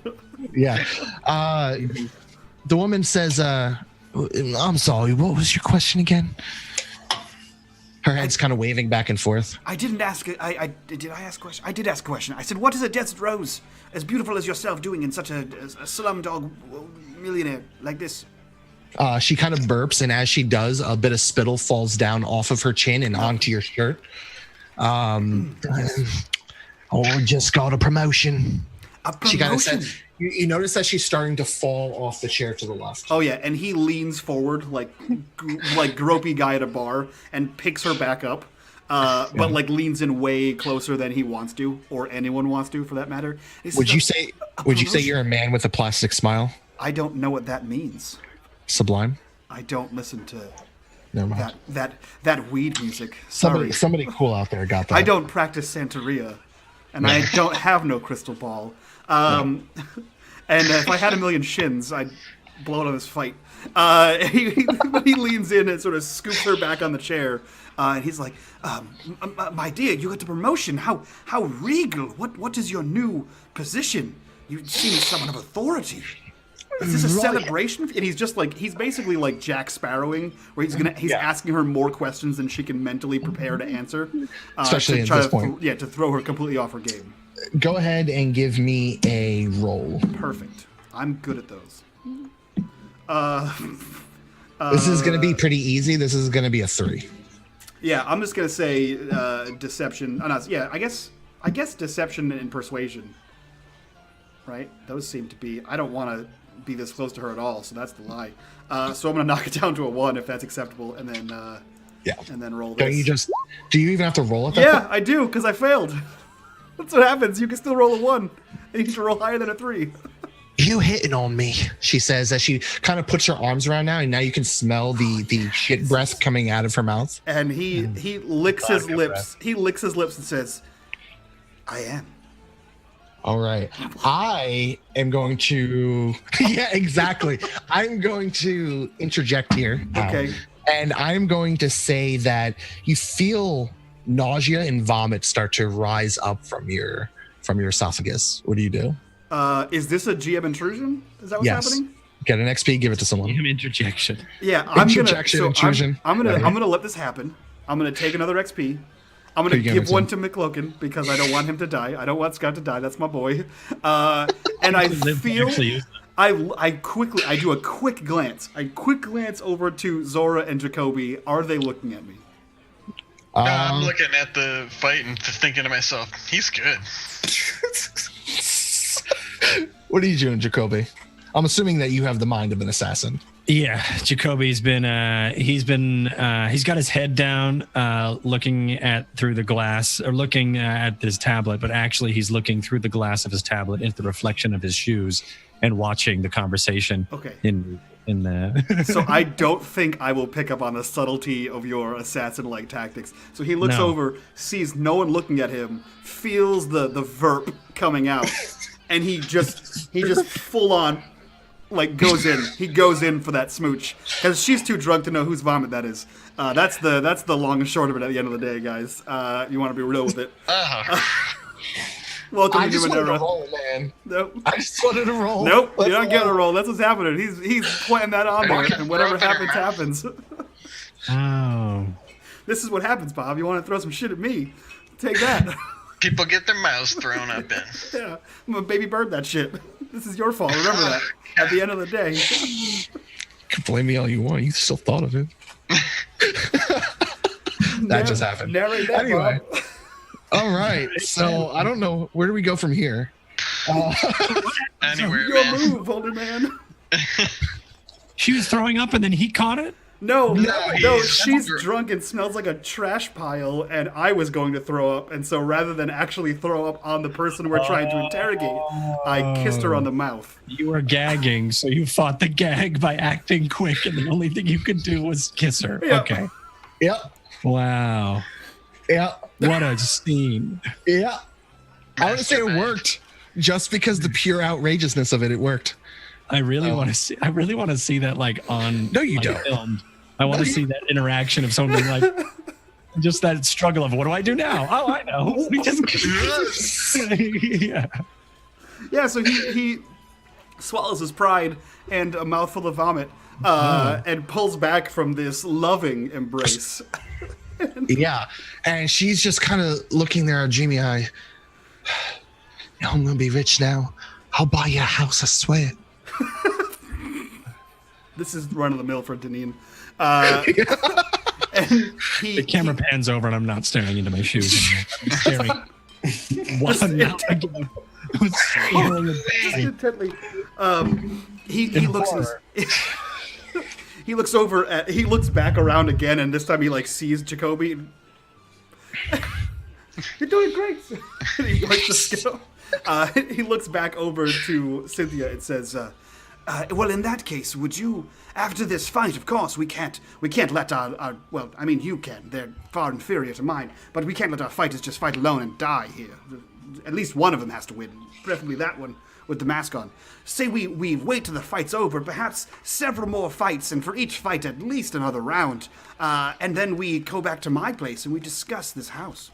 Speaker 2: yeah. The woman says, I'm sorry, what was your question again? Her head's kind of waving back and forth.
Speaker 1: I didn't ask. Did I ask a question? I did ask a question. I said, "What is a desert rose as beautiful as yourself doing in such a slumdog millionaire like this?"
Speaker 2: She kind of burps, and as she does, a bit of spittle falls down off of her chin and onto your shirt. Just got a promotion.
Speaker 1: A promotion.
Speaker 2: She kind of said, you notice that she's starting to fall off the chair to the left.
Speaker 1: Oh yeah, and he leans forward like gropey guy at a bar and picks her back up, but like leans in way closer than he wants to, or anyone wants to, for that matter.
Speaker 2: Would you say you're a man with a plastic smile?
Speaker 1: I don't know what that means.
Speaker 2: Sublime.
Speaker 1: I don't listen to
Speaker 2: Never mind.
Speaker 1: that weed music. Sorry.
Speaker 2: Somebody cool out there got that.
Speaker 1: I don't practice Santeria, and I don't have no crystal ball. And if I had a million shins, I'd blow it on this fight. He leans in and sort of scoops her back on the chair, and he's like, "My dear, you got the promotion. How regal! What is your new position? You seem someone of authority. Is this a celebration?" And he's just like, he's basically like Jack Sparrowing, where he's asking her more questions than she can mentally prepare to answer.
Speaker 2: Especially at this point.
Speaker 1: To throw her completely off her game.
Speaker 2: Go ahead and give me a roll.
Speaker 1: Perfect. I'm good at those.
Speaker 2: This is going to be pretty easy. This is going to be a 3.
Speaker 1: Yeah, I'm just going to say deception. I guess deception and persuasion. Right? Those seem to be... I don't want to be this close to her at all, so that's the lie. So I'm going to knock it down to a 1 if that's acceptable, and then and then roll this.
Speaker 2: Do you even have to roll at that point?
Speaker 1: I do, because I failed. That's what happens. You can still roll a 1. And you need to roll higher than a 3.
Speaker 2: You hitting on me, she says as she kind of puts her arms around now, and now you can smell the shit breath coming out of her mouth.
Speaker 1: And he licks his lips. He licks his lips and says, "I am."
Speaker 2: All right. I am going to... Yeah, exactly. I'm going to interject here.
Speaker 1: Okay.
Speaker 2: And I'm going to say that you feel nausea and vomit start to rise up from your esophagus. What do you do?
Speaker 1: Is this a GM intrusion? Is that what's happening?
Speaker 2: Get an XP, give it to someone.
Speaker 3: GM interjection.
Speaker 1: Yeah,
Speaker 2: intrusion.
Speaker 1: I'm gonna let this happen. I'm gonna take another XP. I'm gonna give one to McLoken because I don't want him to die. I don't want Scott to die. That's my boy. And I feel I do a quick glance. I quick glance over to Zora and Jacoby. Are they looking at me?
Speaker 5: I'm looking at the fight and thinking to myself, he's good.
Speaker 2: What are you doing, Jacoby? I'm assuming that you have the mind of an assassin.
Speaker 3: Yeah, Jacoby's been he's got his head down, looking through the glass, or looking at this tablet, but actually he's looking through the glass of his tablet into the reflection of his shoes and watching the conversation.
Speaker 1: Okay.
Speaker 3: In the
Speaker 1: So I don't think I will pick up on the subtlety of your assassin-like tactics. So he looks over, sees no one looking at him, feels the verp coming out, and he just full on like goes in. He goes in for that smooch because she's too drunk to know whose vomit that is. That's the long and short of it at the end of the day, guys. You want to be real with it. Welcome to
Speaker 2: Numenera.
Speaker 1: Numenera.
Speaker 2: Roll, man.
Speaker 1: Nope.
Speaker 2: I just wanted to roll.
Speaker 1: Nope, you're not getting a roll. That's what's happening. He's pointing that on there, and whatever happens, happens.
Speaker 3: Oh.
Speaker 1: This is what happens, Bob. You want to throw some shit at me? Take that.
Speaker 5: People get their mouths thrown up in.
Speaker 1: Yeah, I'm a baby bird that shit. This is your fault. Remember that. At the end of the day.
Speaker 2: You can blame me all you want. You still thought of it. That just happened.
Speaker 1: Narrate that,
Speaker 2: Anyway.
Speaker 1: Bob.
Speaker 2: All right. So I don't know. Where do we go from here?
Speaker 5: Anywhere,
Speaker 1: Your
Speaker 5: man.
Speaker 1: move, older man.
Speaker 3: She was throwing up and then he caught it?
Speaker 1: No,
Speaker 5: he's
Speaker 1: she's
Speaker 5: drunk.
Speaker 1: drunk and smells like a trash pile, and I was going to throw up, and so rather than actually throw up on the person we're trying to interrogate, I kissed her on the mouth.
Speaker 3: You were gagging, so you fought the gag by acting quick, and the only thing you could do was kiss her.
Speaker 1: Yep.
Speaker 3: Okay.
Speaker 2: Yep.
Speaker 3: Wow.
Speaker 2: Yep.
Speaker 3: What a scene.
Speaker 2: Yeah. I would say it worked just because the pure outrageousness of it worked.
Speaker 3: I really want to see. I really want to see that, like on.
Speaker 2: No, you don't.
Speaker 3: Filmed. I want to see that interaction of someone being like, just that struggle of what do I do now? Oh, I know. We just. Yeah.
Speaker 1: Yeah, so he swallows his pride and a mouthful of vomit, and pulls back from this loving embrace.
Speaker 2: Yeah, and she's just kind of looking there at Dreamy Eye. I'm gonna be rich now. I'll buy you a house, I swear.
Speaker 1: This is run of the mill for Deneen. And
Speaker 3: The camera pans over, and I'm not staring into my shoes anymore. I'm staring. One now again.
Speaker 1: Just intently. He looks. He looks over at. He looks back around again, and this time he like sees Jacoby. You're doing great. He wipes the skill. He looks back over to Cynthia and says, well, in that case, would you, after this fight, of course, we can't let our well, I mean, you can. They're far inferior to mine, but we can't let our fighters just fight alone and die here. At least one of them has to win, preferably that one with the mask on. Say we wait till the fight's over, perhaps several more fights, and for each fight at least another round, and then we go back to my place and we discuss this house.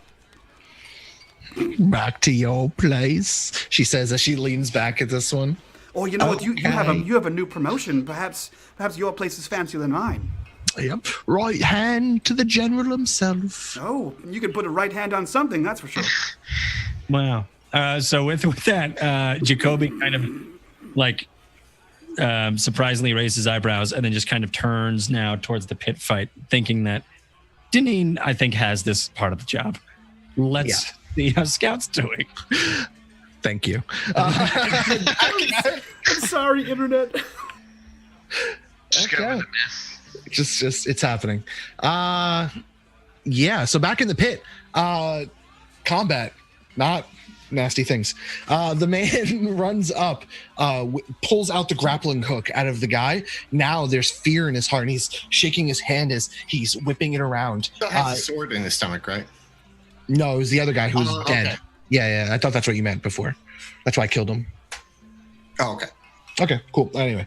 Speaker 2: Back to your place, she says as she leans back at this one.
Speaker 1: Or you know what, you have a new promotion. Perhaps your place is fancier than mine.
Speaker 2: Yep. Right hand to the general himself.
Speaker 1: Oh, you can put a right hand on something, that's for sure.
Speaker 3: Wow. So with that, Jacoby kind of like surprisingly raises his eyebrows and then just kind of turns now towards the pit fight, thinking that Deneen, I think, has this part of the job. Let's see how Scout's doing.
Speaker 2: Thank you.
Speaker 1: I'm sorry, Internet.
Speaker 5: Just go with it, man.
Speaker 2: Just it's happening. Yeah, so back in the pit, combat, not nasty things. The man runs up, pulls out the grappling hook out of the guy. Now there's fear in his heart, and he's shaking his hand as he's whipping it around.
Speaker 4: Still has a sword in his stomach, right?
Speaker 2: No, it was the other guy who was dead.
Speaker 4: Okay.
Speaker 2: Yeah, I thought that's what you meant before. That's why I killed him.
Speaker 4: Oh, okay.
Speaker 2: Okay, cool. Anyway,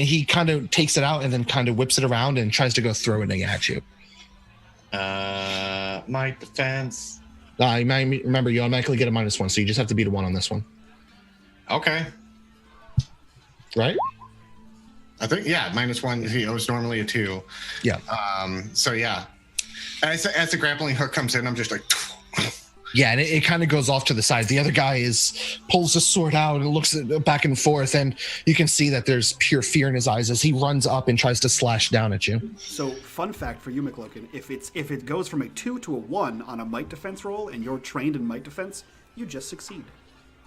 Speaker 2: he kind of takes it out and then kind of whips it around and tries to go throw it at you.
Speaker 4: My defense.
Speaker 2: Remember, you automatically get a -1, so you just have to beat a 1 on this one.
Speaker 4: Okay.
Speaker 2: Right?
Speaker 4: I think, yeah, -1. It was normally a 2.
Speaker 2: Yeah.
Speaker 4: So, yeah. As the grappling hook comes in, I'm just like...
Speaker 2: Yeah, and it kind of goes off to the side. The other guy pulls his sword out and looks back and forth, and you can see that there's pure fear in his eyes as he runs up and tries to slash down at you.
Speaker 1: So, fun fact for you, McLoken, if it goes from a 2 to a 1 on a might defense roll, and you're trained in might defense, you just succeed.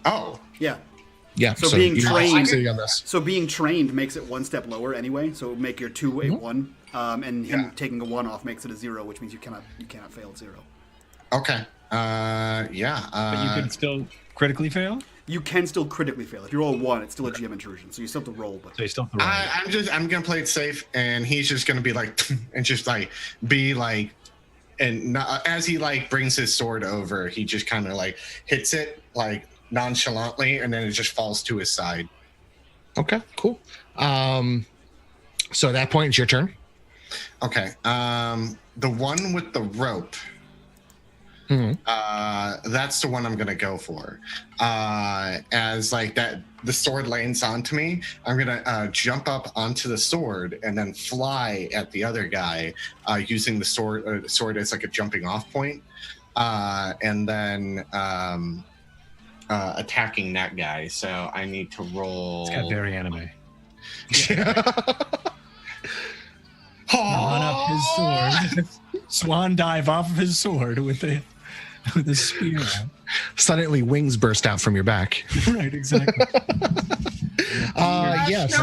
Speaker 4: Oh.
Speaker 1: Yeah.
Speaker 2: Yeah.
Speaker 1: So being trained.
Speaker 2: On this.
Speaker 1: So being trained makes it 1 step lower anyway. So it would make your 2 a 1, and him taking a 1 off makes it a 0, which means you cannot fail at 0.
Speaker 4: Okay. Yeah.
Speaker 3: But you can still critically fail?
Speaker 1: You can still critically fail. If you roll a 1, it's still a GM intrusion, so you still have to roll. But
Speaker 3: So you still have to roll.
Speaker 4: I'm gonna play it safe, and he's just gonna be like, and just like be like, and not, as he like brings his sword over, he just kind of like hits it like nonchalantly, and then it just falls to his side.
Speaker 2: Okay, cool. So at that point, it's your turn.
Speaker 4: Okay. The one with the rope. That's the one I'm gonna go for. As like that, the sword lands onto me, I'm gonna jump up onto the sword and then fly at the other guy, using the sword as like a jumping off point, and then attacking that guy. So I need to roll.
Speaker 3: It's got very anime.
Speaker 4: On
Speaker 3: up his sword. Swan dive off of his sword with a spear.
Speaker 2: Suddenly, wings burst out from your back.
Speaker 3: Right, exactly.
Speaker 2: Yes.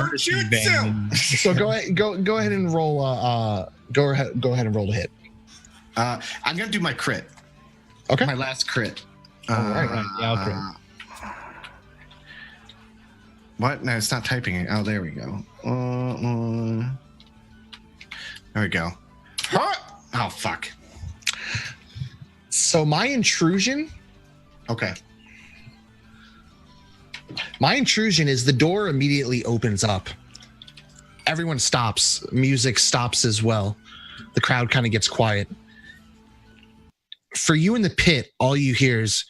Speaker 2: So go ahead and roll. Go ahead and roll a hit.
Speaker 4: I'm gonna do my crit.
Speaker 2: Okay.
Speaker 4: My last crit.
Speaker 3: All right. Yeah, I'll crit.
Speaker 4: What? No, it's not typing it. Oh, there we go. There we go. Oh, fuck.
Speaker 2: So my intrusion.
Speaker 4: Okay.
Speaker 2: My intrusion is the door immediately opens up. Everyone stops. Music stops as well. The crowd kind of gets quiet. For you in the pit, all you hear is,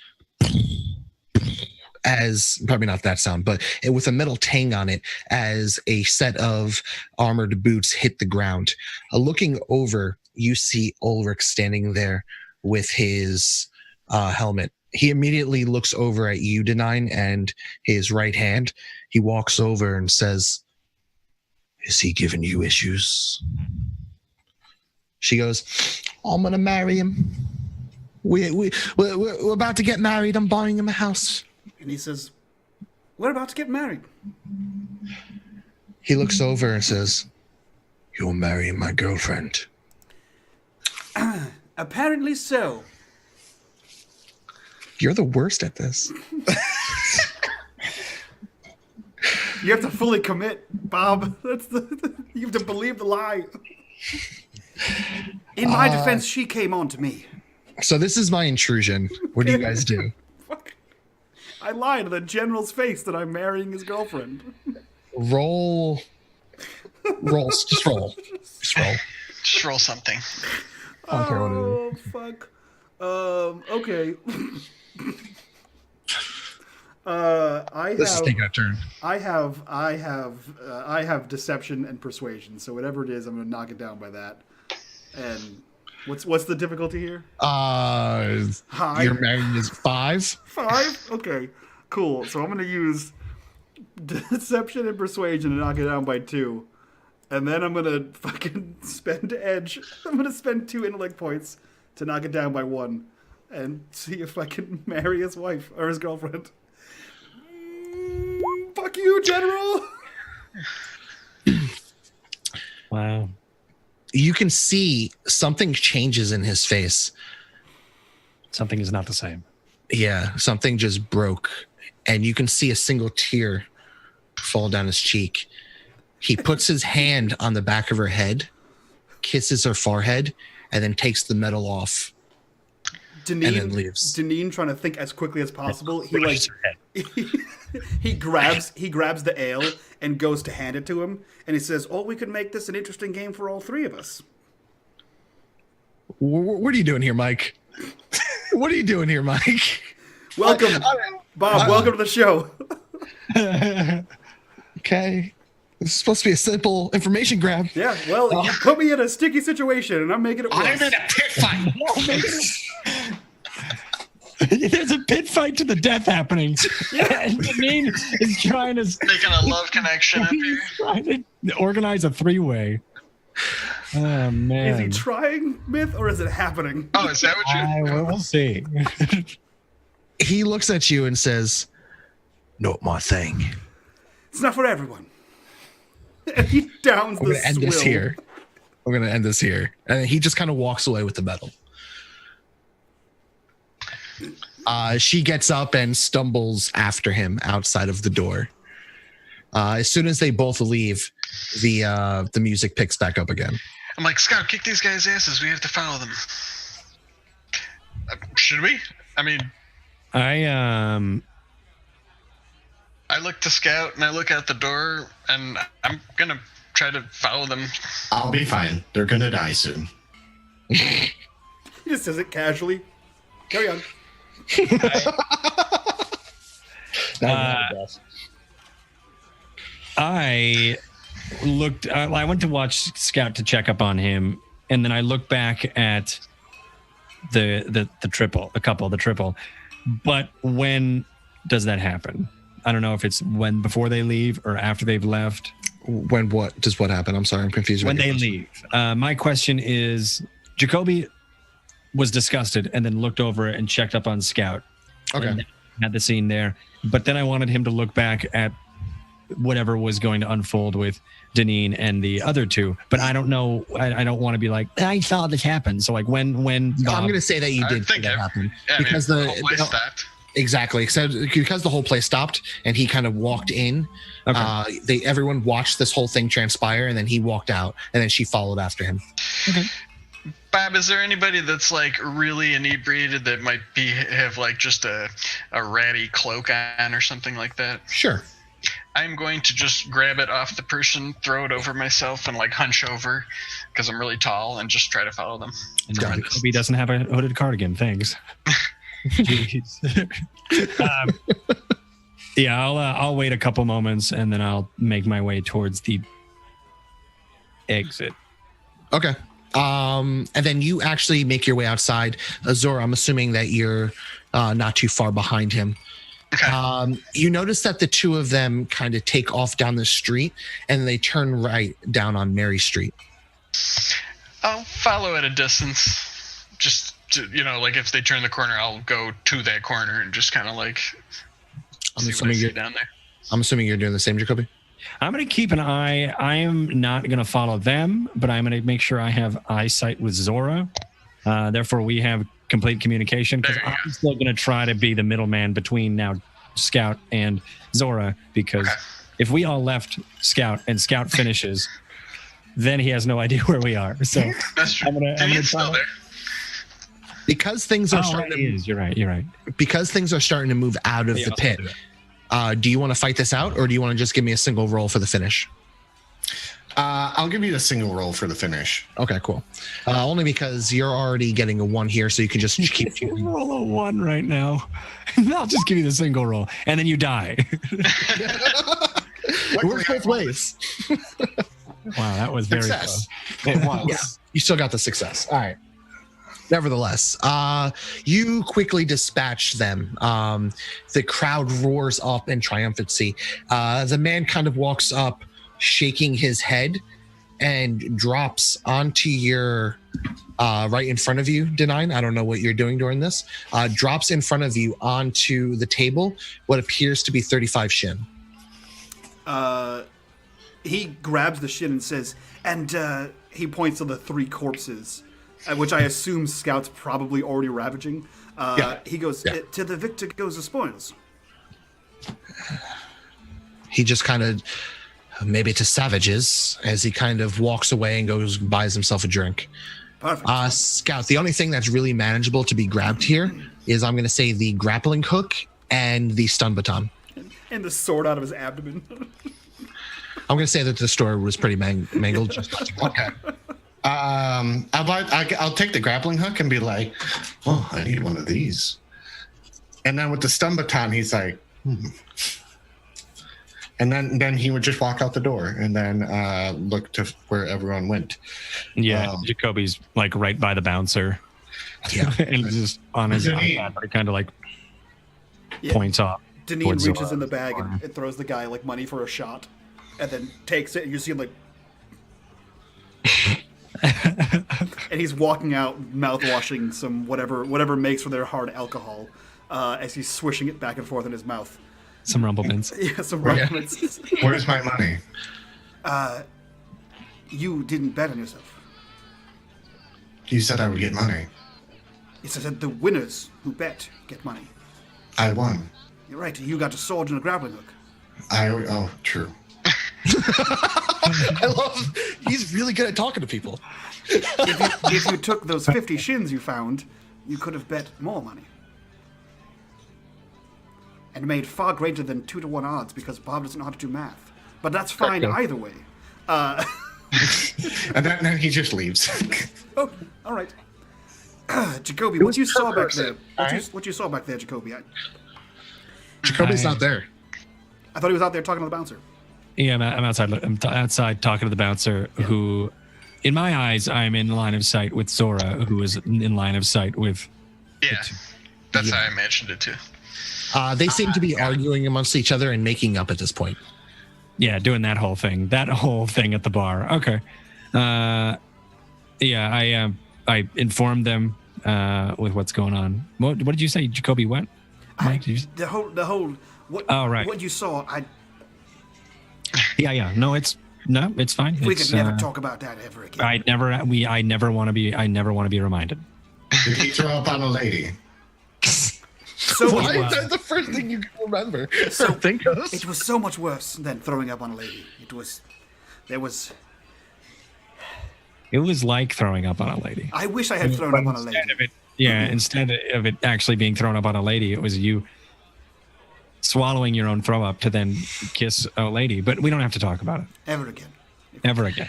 Speaker 2: as probably not that sound, but with a metal tang on it, as a set of armored boots hit the ground. Looking over, you see Ulrich standing there with his helmet. He immediately looks over at you, Denine, and his right hand. He walks over and says, "Is he giving you issues?" She goes, "I'm going to marry him. We're about to get married. I'm buying him a house."
Speaker 1: And he says, "We're about to get married."
Speaker 2: He looks over and says, "You're marrying my girlfriend."
Speaker 1: Apparently so.
Speaker 2: You're the worst at this.
Speaker 1: You have to fully commit, Bob. You have to believe the lie. In my defense, she came on to me.
Speaker 2: So this is my intrusion. What do you guys do?
Speaker 1: Fuck. I lied to the general's face that I'm marrying his girlfriend.
Speaker 2: Roll. Just roll.
Speaker 5: Just roll something.
Speaker 2: I don't care what it
Speaker 1: Oh, fuck. Okay.
Speaker 2: This is taking a turn.
Speaker 1: I have deception and persuasion. So whatever it is, I'm gonna knock it down by that. And what's the difficulty here?
Speaker 2: High. Your marrying is 5.
Speaker 1: 5? Okay, cool. So I'm gonna use deception and persuasion to knock it down by 2, and then I'm gonna fucking spend edge. I'm gonna spend 2 intellect points to knock it down by 1, and see if I can marry his wife or his girlfriend. Fuck you, General!
Speaker 3: Wow.
Speaker 2: You can see something changes in his face.
Speaker 3: Something is not the same.
Speaker 2: Yeah, something just broke. And you can see a single tear fall down his cheek. He puts his hand on the back of her head, kisses her forehead, and then takes the metal off. And then leaves.
Speaker 1: Deneen, trying to think as quickly as possible, he grabs the ale and goes to hand it to him, and he says, "Oh, we could make this an interesting game for all 3 of us."
Speaker 2: What are you doing here, Mike? What are you doing here, Mike?
Speaker 1: Welcome, Bob. Welcome to the show.
Speaker 2: Okay. This is supposed to be a simple information grab.
Speaker 1: Yeah, well, you put me in a sticky situation, and I'm making it worse.
Speaker 4: I'm in a pit fight.
Speaker 3: There's a pit fight to the death happening. And Deneen is trying to
Speaker 5: Making a love connection up here.
Speaker 3: trying to organize a 3-way. Oh man.
Speaker 1: Is he trying, Myth, or is it happening?
Speaker 5: Oh, is that what you're...
Speaker 3: We'll see.
Speaker 2: He looks at you and says, "Not my thing."
Speaker 1: It's not for everyone. And he downs
Speaker 2: I'm
Speaker 1: the
Speaker 2: going to end
Speaker 1: swill.
Speaker 2: this here. I'm going to end this here. And he just kind of walks away with the medal. She gets up and stumbles after him outside of the door. As soon as they both leave, the music picks back up again.
Speaker 5: I'm like, Scout, kick these guys' asses. We have to follow them. Should we? I mean, I look to Scout and I look out the door and I'm gonna try to follow them.
Speaker 4: I'll be fine. They're gonna die soon.
Speaker 1: He just says it casually. Carry on.
Speaker 3: I looked. I went to watch Scout to check up on him, and then I looked back at the triple. But when does that happen? I don't know if it's before they leave or after they've left.
Speaker 2: What happen? I'm sorry, I'm confused.
Speaker 3: When they leave. My question is, Jacoby was disgusted and then looked over and checked up on Scout.
Speaker 2: Okay.
Speaker 3: And had the scene there. But then I wanted him to look back at whatever was going to unfold with Deneen and the other 2. But I don't know. I don't want to be like, I saw this happen. So like when Bob,
Speaker 2: I'm going to say that you did see that happen.
Speaker 5: Yeah,
Speaker 2: because
Speaker 5: the whole place stopped.
Speaker 2: Exactly. So because the whole place stopped and he kind of walked in, everyone watched this whole thing transpire, and then he walked out, and then she followed after him.
Speaker 3: Okay.
Speaker 5: Bob, is there anybody that's like really inebriated that might have like just a ratty cloak on or something like that?
Speaker 2: Sure.
Speaker 5: I'm going to just grab it off the person, throw it over myself, and like hunch over because I'm really tall and just try to follow them.
Speaker 3: And Jacoby doesn't have a hooded cardigan. Thanks. Jeez. Yeah, I'll wait a couple moments and then I'll make my way towards the exit.
Speaker 2: Okay. And then you actually make your way outside. Zora, I'm assuming that you're not too far behind him.
Speaker 5: Okay.
Speaker 2: You notice that the two of them kind of take off down the street and they turn right down on Mary Street.
Speaker 5: I'll follow at a distance. Just to, like if they turn the corner, I'll go to that corner and just kind of like see what I see down there.
Speaker 2: I'm assuming you're doing the same, Jacoby?
Speaker 3: I'm going to keep an eye. I am not going to follow them, but I'm going to make sure I have eyesight with Zora. Therefore, we have complete communication because I'm still going to try to be the middleman between now Scout and Zora because if we all left Scout and Scout finishes, then he has no idea where we are. So
Speaker 5: that's true.
Speaker 3: I'm gonna
Speaker 5: still there.
Speaker 2: Because things are starting to
Speaker 3: You're right.
Speaker 2: Because things are starting to move out of the pit. Do you want to fight this out or do you want to just give me a single roll for the finish?
Speaker 4: I'll give you a single roll for the finish.
Speaker 2: Okay, cool. Only because you're already getting a 1 here, so you can just keep shooting.
Speaker 3: Roll a 1 right now. I'll just give you the single roll, and then you die.
Speaker 2: It works both ways.
Speaker 3: Wow, that was very
Speaker 4: Success.
Speaker 3: close.
Speaker 4: It was.
Speaker 2: Yeah, you still got the success. All right. Nevertheless, you quickly dispatch them. The crowd roars up in triumphancy. The man kind of walks up, shaking his head, and drops onto your right in front of you, Denine. I don't know what you're doing during this. Drops in front of you onto the table what appears to be 35 shin.
Speaker 1: He grabs the shin and says, and he points to the 3 corpses, which I assume Scout's probably already ravaging. He goes, to the victor goes the spoils.
Speaker 2: He just kind of, maybe to savages, as he kind of walks away and goes buys himself a drink.
Speaker 1: Perfect.
Speaker 2: Scout, the only thing that's really manageable to be grabbed here is, I'm going to say, the grappling hook and the stun baton.
Speaker 1: And the sword out of his abdomen.
Speaker 2: I'm going to say that the story was pretty mangled.
Speaker 4: Okay. I'll take the grappling hook and be like, "Oh, I need one of these." And then with the stun baton, he's like, And then he would just walk out the door and then look to where everyone went.
Speaker 3: Yeah, Jacoby's like right by the bouncer.
Speaker 2: Yeah,
Speaker 3: and just on his iPad, but he kind of like points off.
Speaker 1: Deneen reaches in the bag and throws the guy like money for a shot, and then takes it, and you see him like, and he's walking out, mouth washing some whatever makes for their hard alcohol, as he's swishing it back and forth in his mouth.
Speaker 3: Some rumble bins.
Speaker 1: Yeah, some rumble bins.
Speaker 6: Where's my money?
Speaker 1: You didn't bet on yourself.
Speaker 6: You said I would get money.
Speaker 1: Yes, I said the winners who bet get money.
Speaker 6: I won.
Speaker 1: You're right. You got a sword and a grappling hook.
Speaker 6: Oh, true.
Speaker 2: I love. He's really good at talking to people.
Speaker 1: If you took those 50 shins you found, you could have bet more money. And made far greater than 2-to-1 odds because Bob doesn't know how to do math. But that's fine either way.
Speaker 4: And then he just leaves.
Speaker 1: Oh, all right. Jacoby, what you saw back there? What you saw back there, Jacoby?
Speaker 2: Jacoby's not there.
Speaker 1: I thought he was out there talking to the bouncer.
Speaker 3: Yeah, I'm outside. I'm outside talking to the bouncer, who, in my eyes, I'm in line of sight with Zora, who is in line of sight with.
Speaker 5: Yeah, that's how I imagined it too.
Speaker 2: They seem to be arguing amongst each other and making up at this point.
Speaker 3: Yeah, doing that whole thing at the bar. Okay. Yeah, I informed them with what's going on. What did you say, Jacoby? What?
Speaker 1: The whole. What?
Speaker 3: Oh, right.
Speaker 1: What you saw,
Speaker 3: Yeah. No, it's fine.
Speaker 1: We could never talk about that ever again.
Speaker 3: I never want to be reminded.
Speaker 6: Did he throw up on a lady?
Speaker 1: So
Speaker 2: Why is that the first thing you can remember?
Speaker 1: So
Speaker 2: think of?
Speaker 1: it was so much worse than throwing up on a lady. There was.
Speaker 3: It was like throwing up on a lady.
Speaker 1: I wish I had thrown up on a lady.
Speaker 3: Instead of it actually being thrown up on a lady, it was you swallowing your own throw up to then kiss a lady. But we don't have to talk about it
Speaker 1: Ever again.
Speaker 3: ever again.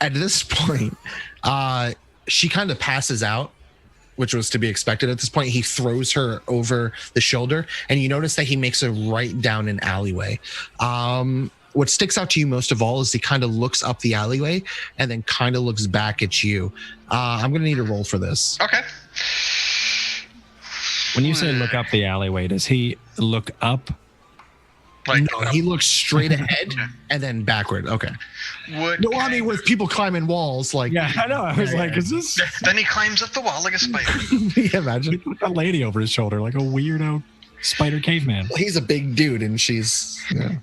Speaker 2: At this point, she kind of passes out, which was to be expected at this point. He throws her over the shoulder, and you notice that he makes a right down an alleyway. what sticks out to you most of all is he kind of looks up the alleyway and then kind of looks back at you. I'm going to need a roll for this.
Speaker 5: Okay.
Speaker 3: When you say look up the alleyway, does he look up?
Speaker 5: Like,
Speaker 2: No, he looks straight ahead and then backward. Okay.
Speaker 5: What
Speaker 2: No, I
Speaker 5: kind-
Speaker 2: mean with people climbing walls, like
Speaker 3: Yeah, I know. I was like, is this
Speaker 5: Then he climbs up the wall like a spider.
Speaker 2: yeah, imagine.
Speaker 3: a lady over his shoulder, like a weirdo spider caveman?
Speaker 2: He's a big dude, and she's. Yeah.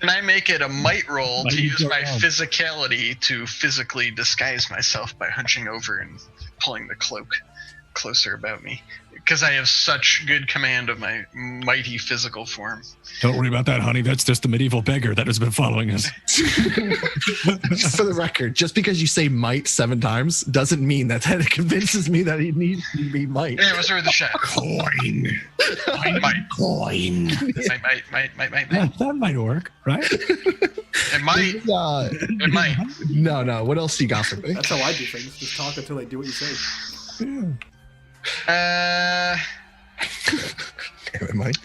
Speaker 5: And I make it a might roll
Speaker 3: Might
Speaker 5: to
Speaker 3: you
Speaker 5: use
Speaker 3: go
Speaker 5: my
Speaker 3: wrong?
Speaker 5: physicality to physically disguise myself by hunching over and pulling the cloak closer about me. Because I have such good command of my mighty physical form.
Speaker 3: Don't worry about that, honey. That's just the medieval beggar that has been following us.
Speaker 2: Just for the record, just because you say might 7 times doesn't mean that it convinces me that he needs to be might.
Speaker 5: Yeah, it was worth a shot.
Speaker 6: Coin.
Speaker 5: Might.
Speaker 6: Coin.
Speaker 5: Might.
Speaker 3: Yeah, that might work, right?
Speaker 5: It might. It might.
Speaker 2: No. What else you got for me?
Speaker 1: That's how I do things. Just talk until I do what you say.
Speaker 2: It might.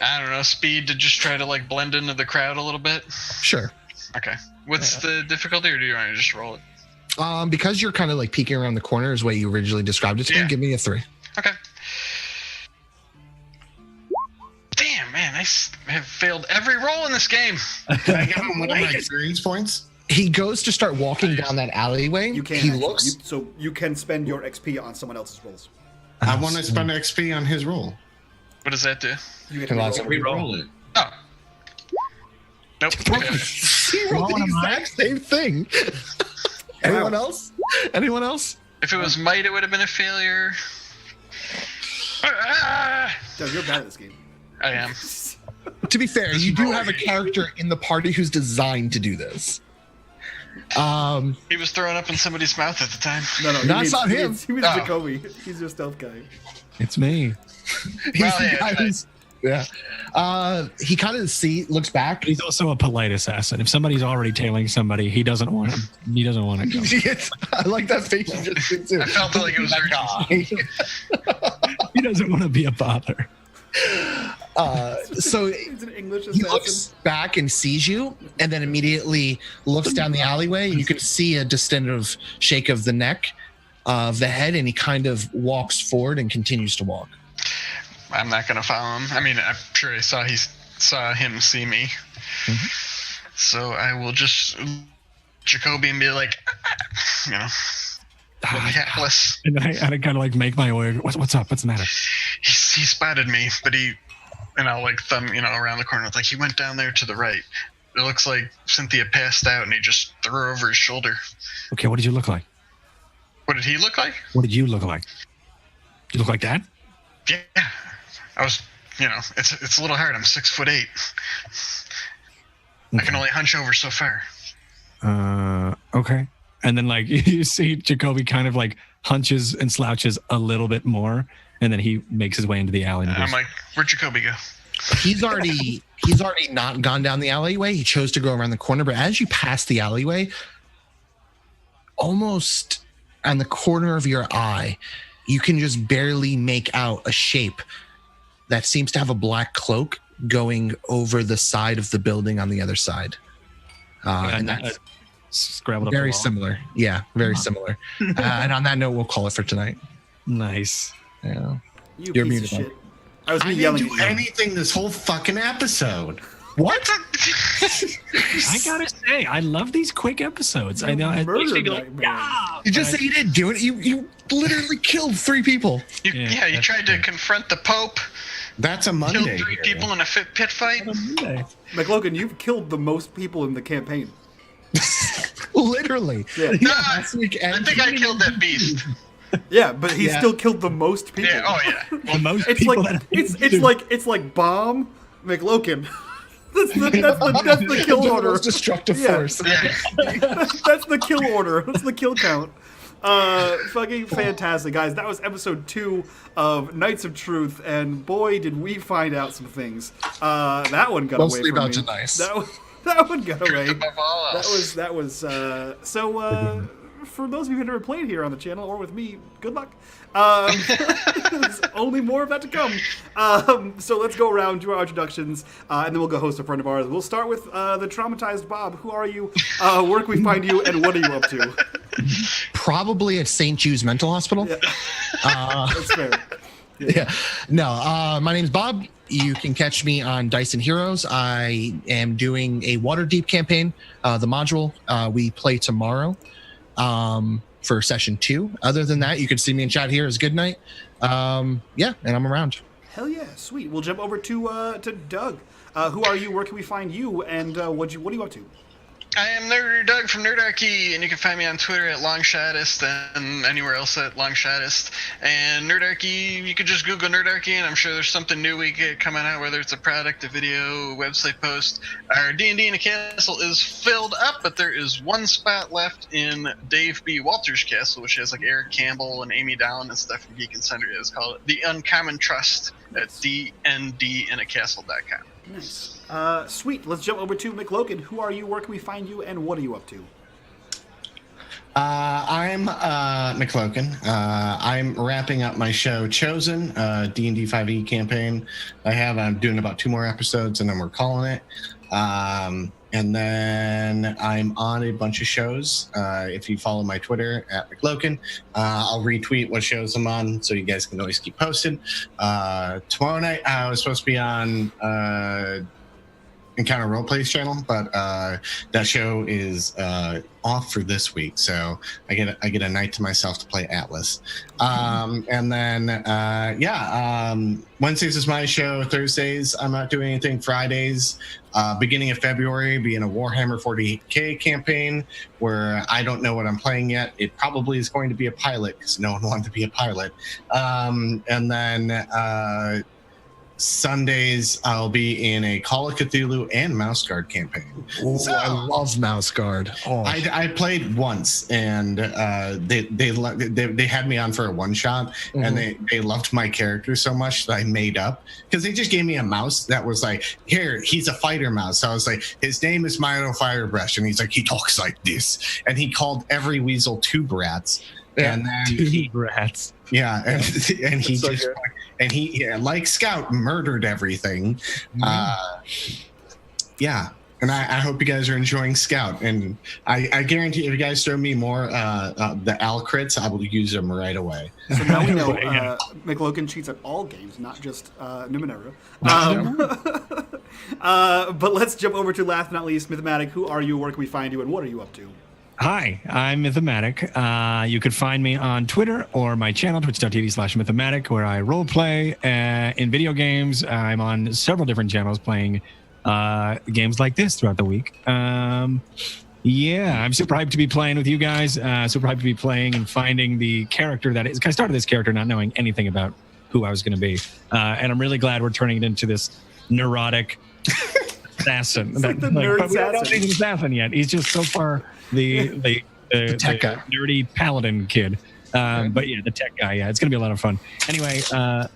Speaker 5: I don't know, speed to just try to like blend into the crowd a little bit.
Speaker 2: Sure.
Speaker 5: Okay. What's the difficulty, or do you want to just roll it?
Speaker 2: Because you're kind of like peeking around the corner is what you originally described it to me.
Speaker 5: Yeah.
Speaker 2: Give me a 3.
Speaker 5: Okay. Damn, man, have failed every roll in this game.
Speaker 6: Can I give him one of my experience points?
Speaker 2: He goes to start walking down that alleyway.
Speaker 1: You can.
Speaker 2: He
Speaker 1: actually.
Speaker 2: looks.
Speaker 1: So you can spend your XP on someone else's rolls.
Speaker 6: I want to spend XP on his roll.
Speaker 5: What does that do?
Speaker 1: You get
Speaker 2: Can
Speaker 1: to
Speaker 2: lots
Speaker 1: roll.
Speaker 2: of
Speaker 6: Re-roll it.
Speaker 5: Oh. Nope. Okay.
Speaker 2: He rolled the exact same thing. Anyone else? Anyone else?
Speaker 5: If it was might, it would have been a failure.
Speaker 1: Doug, you're bad at this game.
Speaker 5: I am.
Speaker 2: To be fair, you do have a character in the party who's designed to do this.
Speaker 5: He was throwing up in somebody's mouth at the time.
Speaker 1: No,
Speaker 2: That's not him.
Speaker 1: He means
Speaker 5: Oh.
Speaker 1: Jacoby. He's your stealth guy.
Speaker 3: It's me.
Speaker 2: He's
Speaker 5: Well,
Speaker 2: the
Speaker 5: yeah,
Speaker 2: guy
Speaker 5: right.
Speaker 2: who's. Yeah. He kind of looks back.
Speaker 3: He's also a polite assassin. If somebody's already tailing somebody, he doesn't want to. He doesn't want to go.
Speaker 2: Yes, I like that face you just did too.
Speaker 5: I felt like it was urgent.
Speaker 3: He doesn't want to be a bother.
Speaker 2: So
Speaker 1: He's an English
Speaker 2: he
Speaker 1: assassin.
Speaker 2: looks back and sees you, and then immediately looks down the alleyway, and you can see a distinctive shake of the neck, of the head, and he kind of walks forward and continues to walk.
Speaker 5: I'm not gonna follow him. I mean, I'm sure he saw him see me. So I will just Jacoby and be like, you know, hapless.
Speaker 3: And I kind of like make my way. What's up? What's the matter?
Speaker 5: He spotted me, but and I'll like thumb, around the corner. Like, he went down there to the right. It looks like Cynthia passed out, and he just threw her over his shoulder.
Speaker 3: Okay, what did you look like?
Speaker 5: What did he look like?
Speaker 3: What did you look like? You look like that?
Speaker 5: Yeah, I was. It's a little hard. I'm 6'8". I can only hunch over so far.
Speaker 3: Okay. And then like you see Jacoby kind of like hunches and slouches a little bit more, and then he makes his way into the alley. And
Speaker 5: I'm like, where'd Jacoby go?
Speaker 2: He's already not gone down the alleyway. He chose to go around the corner, but as you pass the alleyway, almost on the corner of your eye, you can just barely make out a shape that seems to have a black cloak going over the side of the building on the other side. And that's
Speaker 3: scrabbled up
Speaker 2: very
Speaker 3: the wall.
Speaker 2: similar. Yeah, very similar. And on that note, we'll call it for tonight.
Speaker 3: Nice.
Speaker 2: Yeah.
Speaker 1: You
Speaker 2: You're
Speaker 1: piece of
Speaker 2: muted,
Speaker 1: shit. I was
Speaker 6: I
Speaker 1: me
Speaker 6: didn't
Speaker 1: yelling
Speaker 6: do
Speaker 1: at you.
Speaker 6: anything this whole fucking episode.
Speaker 2: What?
Speaker 3: I gotta say, I love these quick episodes. I know. It makes me go like,
Speaker 1: Murdered that man.
Speaker 3: yeah.
Speaker 2: You just say you didn't do it. You literally killed 3 people.
Speaker 5: Yeah, you tried to confront the Pope,
Speaker 6: That's a
Speaker 5: killed
Speaker 6: Monday.
Speaker 5: 3
Speaker 6: here.
Speaker 5: people in a pit fight.
Speaker 1: McLogan, you've killed the most people in the campaign.
Speaker 2: Literally.
Speaker 1: Yeah.
Speaker 2: Last week.
Speaker 5: I think I killed that beast.
Speaker 1: Yeah, but he
Speaker 2: Yeah.
Speaker 1: still killed the most people.
Speaker 5: Yeah. Oh yeah.
Speaker 3: The most
Speaker 1: It's
Speaker 3: people
Speaker 1: like
Speaker 3: that
Speaker 1: it's like bomb McLogan. that's the kill
Speaker 2: The
Speaker 1: order.
Speaker 2: most destructive
Speaker 1: Yeah.
Speaker 2: force.
Speaker 5: Yeah.
Speaker 1: That's the kill order. That's the kill count. Fucking fantastic, guys. That was episode 2 of Knights of Truth, and boy, did we find out some things. That one got
Speaker 2: Mostly
Speaker 1: away from
Speaker 2: about
Speaker 1: me.
Speaker 2: Denise.
Speaker 1: That one got away.
Speaker 5: Above all else.
Speaker 1: That was so for those of you who have never played here on the channel or with me, good luck. There's only more of that to come. So let's go around, do our introductions, and then we'll go host a friend of ours. We'll start with the traumatized Bob. Who are you? Where can we find you, and what are you up to?
Speaker 2: Probably at St. Jude's Mental Hospital.
Speaker 1: Yeah. That's fair.
Speaker 2: Yeah. No, my name's Bob. You can catch me on Dyson Heroes. I am doing a Waterdeep campaign, the module. We play tomorrow for session 2. Other than that, you can see me in chat here as Good Night. Yeah, and I'm around.
Speaker 1: Hell yeah, sweet. We'll jump over to Doug. Who are you? Where can we find you? And what are you up to?
Speaker 5: I am Nerder Doug from Nerdarchy, and you can find me on Twitter at Longshottest and anywhere else at Longshottest. And Nerdarchy, you could just Google Nerdarchy, and I'm sure there's something new we get coming out, whether it's a product, a video, a website post. Our D&D in a Castle is filled up, but there is one spot left in Dave B. Walters' castle, which has like Eric Campbell and Amy Dallin and stuff from Geek and Center. It's called The Uncommon Trust at dndinacastle.com.
Speaker 1: Nice. Sweet. Let's jump over to McLogan. Who are you? Where can we find you? And what are you up to?
Speaker 4: I'm McLogan. I'm wrapping up my show Chosen, D&D 5e campaign. I'm doing about 2 more episodes, and then we're calling it. And then I'm on a bunch of shows. If you follow my Twitter at McLogan, I'll retweet what shows I'm on, so you guys can always keep posted. Tomorrow night, I was supposed to be on Encounter Roleplay's channel, but that show is off for this week, so I get a night to myself to play Atlas. And then Wednesdays is my show. Thursdays I'm not doing anything. Fridays, beginning of February, being a Warhammer 40k campaign where I don't know what I'm playing yet. It probably is going to be a pilot because no one wanted to be a pilot. And then Sundays I'll be in a Call of Cthulhu and Mouse Guard campaign.
Speaker 2: Ooh, so, I love Mouse Guard. Oh.
Speaker 4: I played once, and they had me on for a one shot, and they loved my character so much that I made up, because they just gave me a mouse that was like, here, he's a fighter mouse. So I was like, his name is Milo Firebrush, and he's like, he talks like this, and he called every weasel 2 brats. And then
Speaker 3: 2 brats.
Speaker 4: Yeah, and he so just and he like Scout murdered everything. Yeah, and I hope you guys are enjoying Scout. And I guarantee if you guys throw me more the Al crits, I will use them right away.
Speaker 1: So now we know McLogan cheats at all games, not just Numenera. But let's jump over to last but not least, Mythematic. Who are you? Where can we find you? And what are you up to?
Speaker 3: Hi, I'm Mythematic. You could find me on Twitter or my channel, twitch.tv/Mythematic, where I role play in video games. I'm on several different channels playing games like this throughout the week. Yeah, I'm super hyped to be playing with you guys. Super hyped to be playing and finding the character that is. I started this character not knowing anything about who I was going to be. And I'm really glad we're turning it into this neurotic assassin.
Speaker 1: It's like the nerd
Speaker 3: but we don't know
Speaker 1: assassin.
Speaker 3: he's an assassin yet. He's just so far the
Speaker 2: tech guy.
Speaker 3: nerdy paladin kid. But yeah, the tech guy. Yeah, it's going to be a lot of fun. Anyway,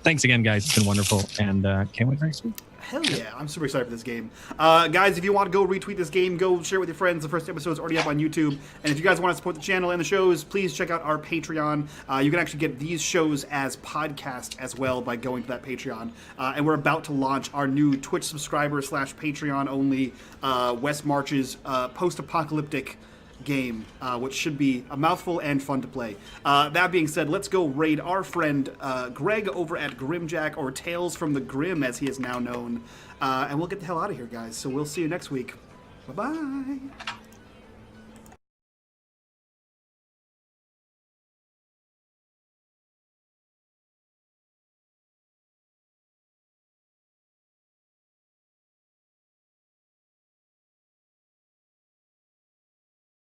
Speaker 3: thanks again, guys. It's been wonderful. And can't wait for next week.
Speaker 1: Hell yeah, I'm super excited for this game. Guys, if you want to go retweet this game, go share it with your friends. The first episode is already up on YouTube. And if you guys want to support the channel and the shows, please check out our Patreon. You can actually get these shows as podcasts as well by going to that Patreon. And we're about to launch our new Twitch subscriber / Patreon only West Marches post-apocalyptic game, which should be a mouthful and fun to play. That being said, let's go raid our friend Greg over at Grimjack, or Tales from the Grim as he is now known, and we'll get the hell out of here, guys. So we'll see you next week. Bye-bye.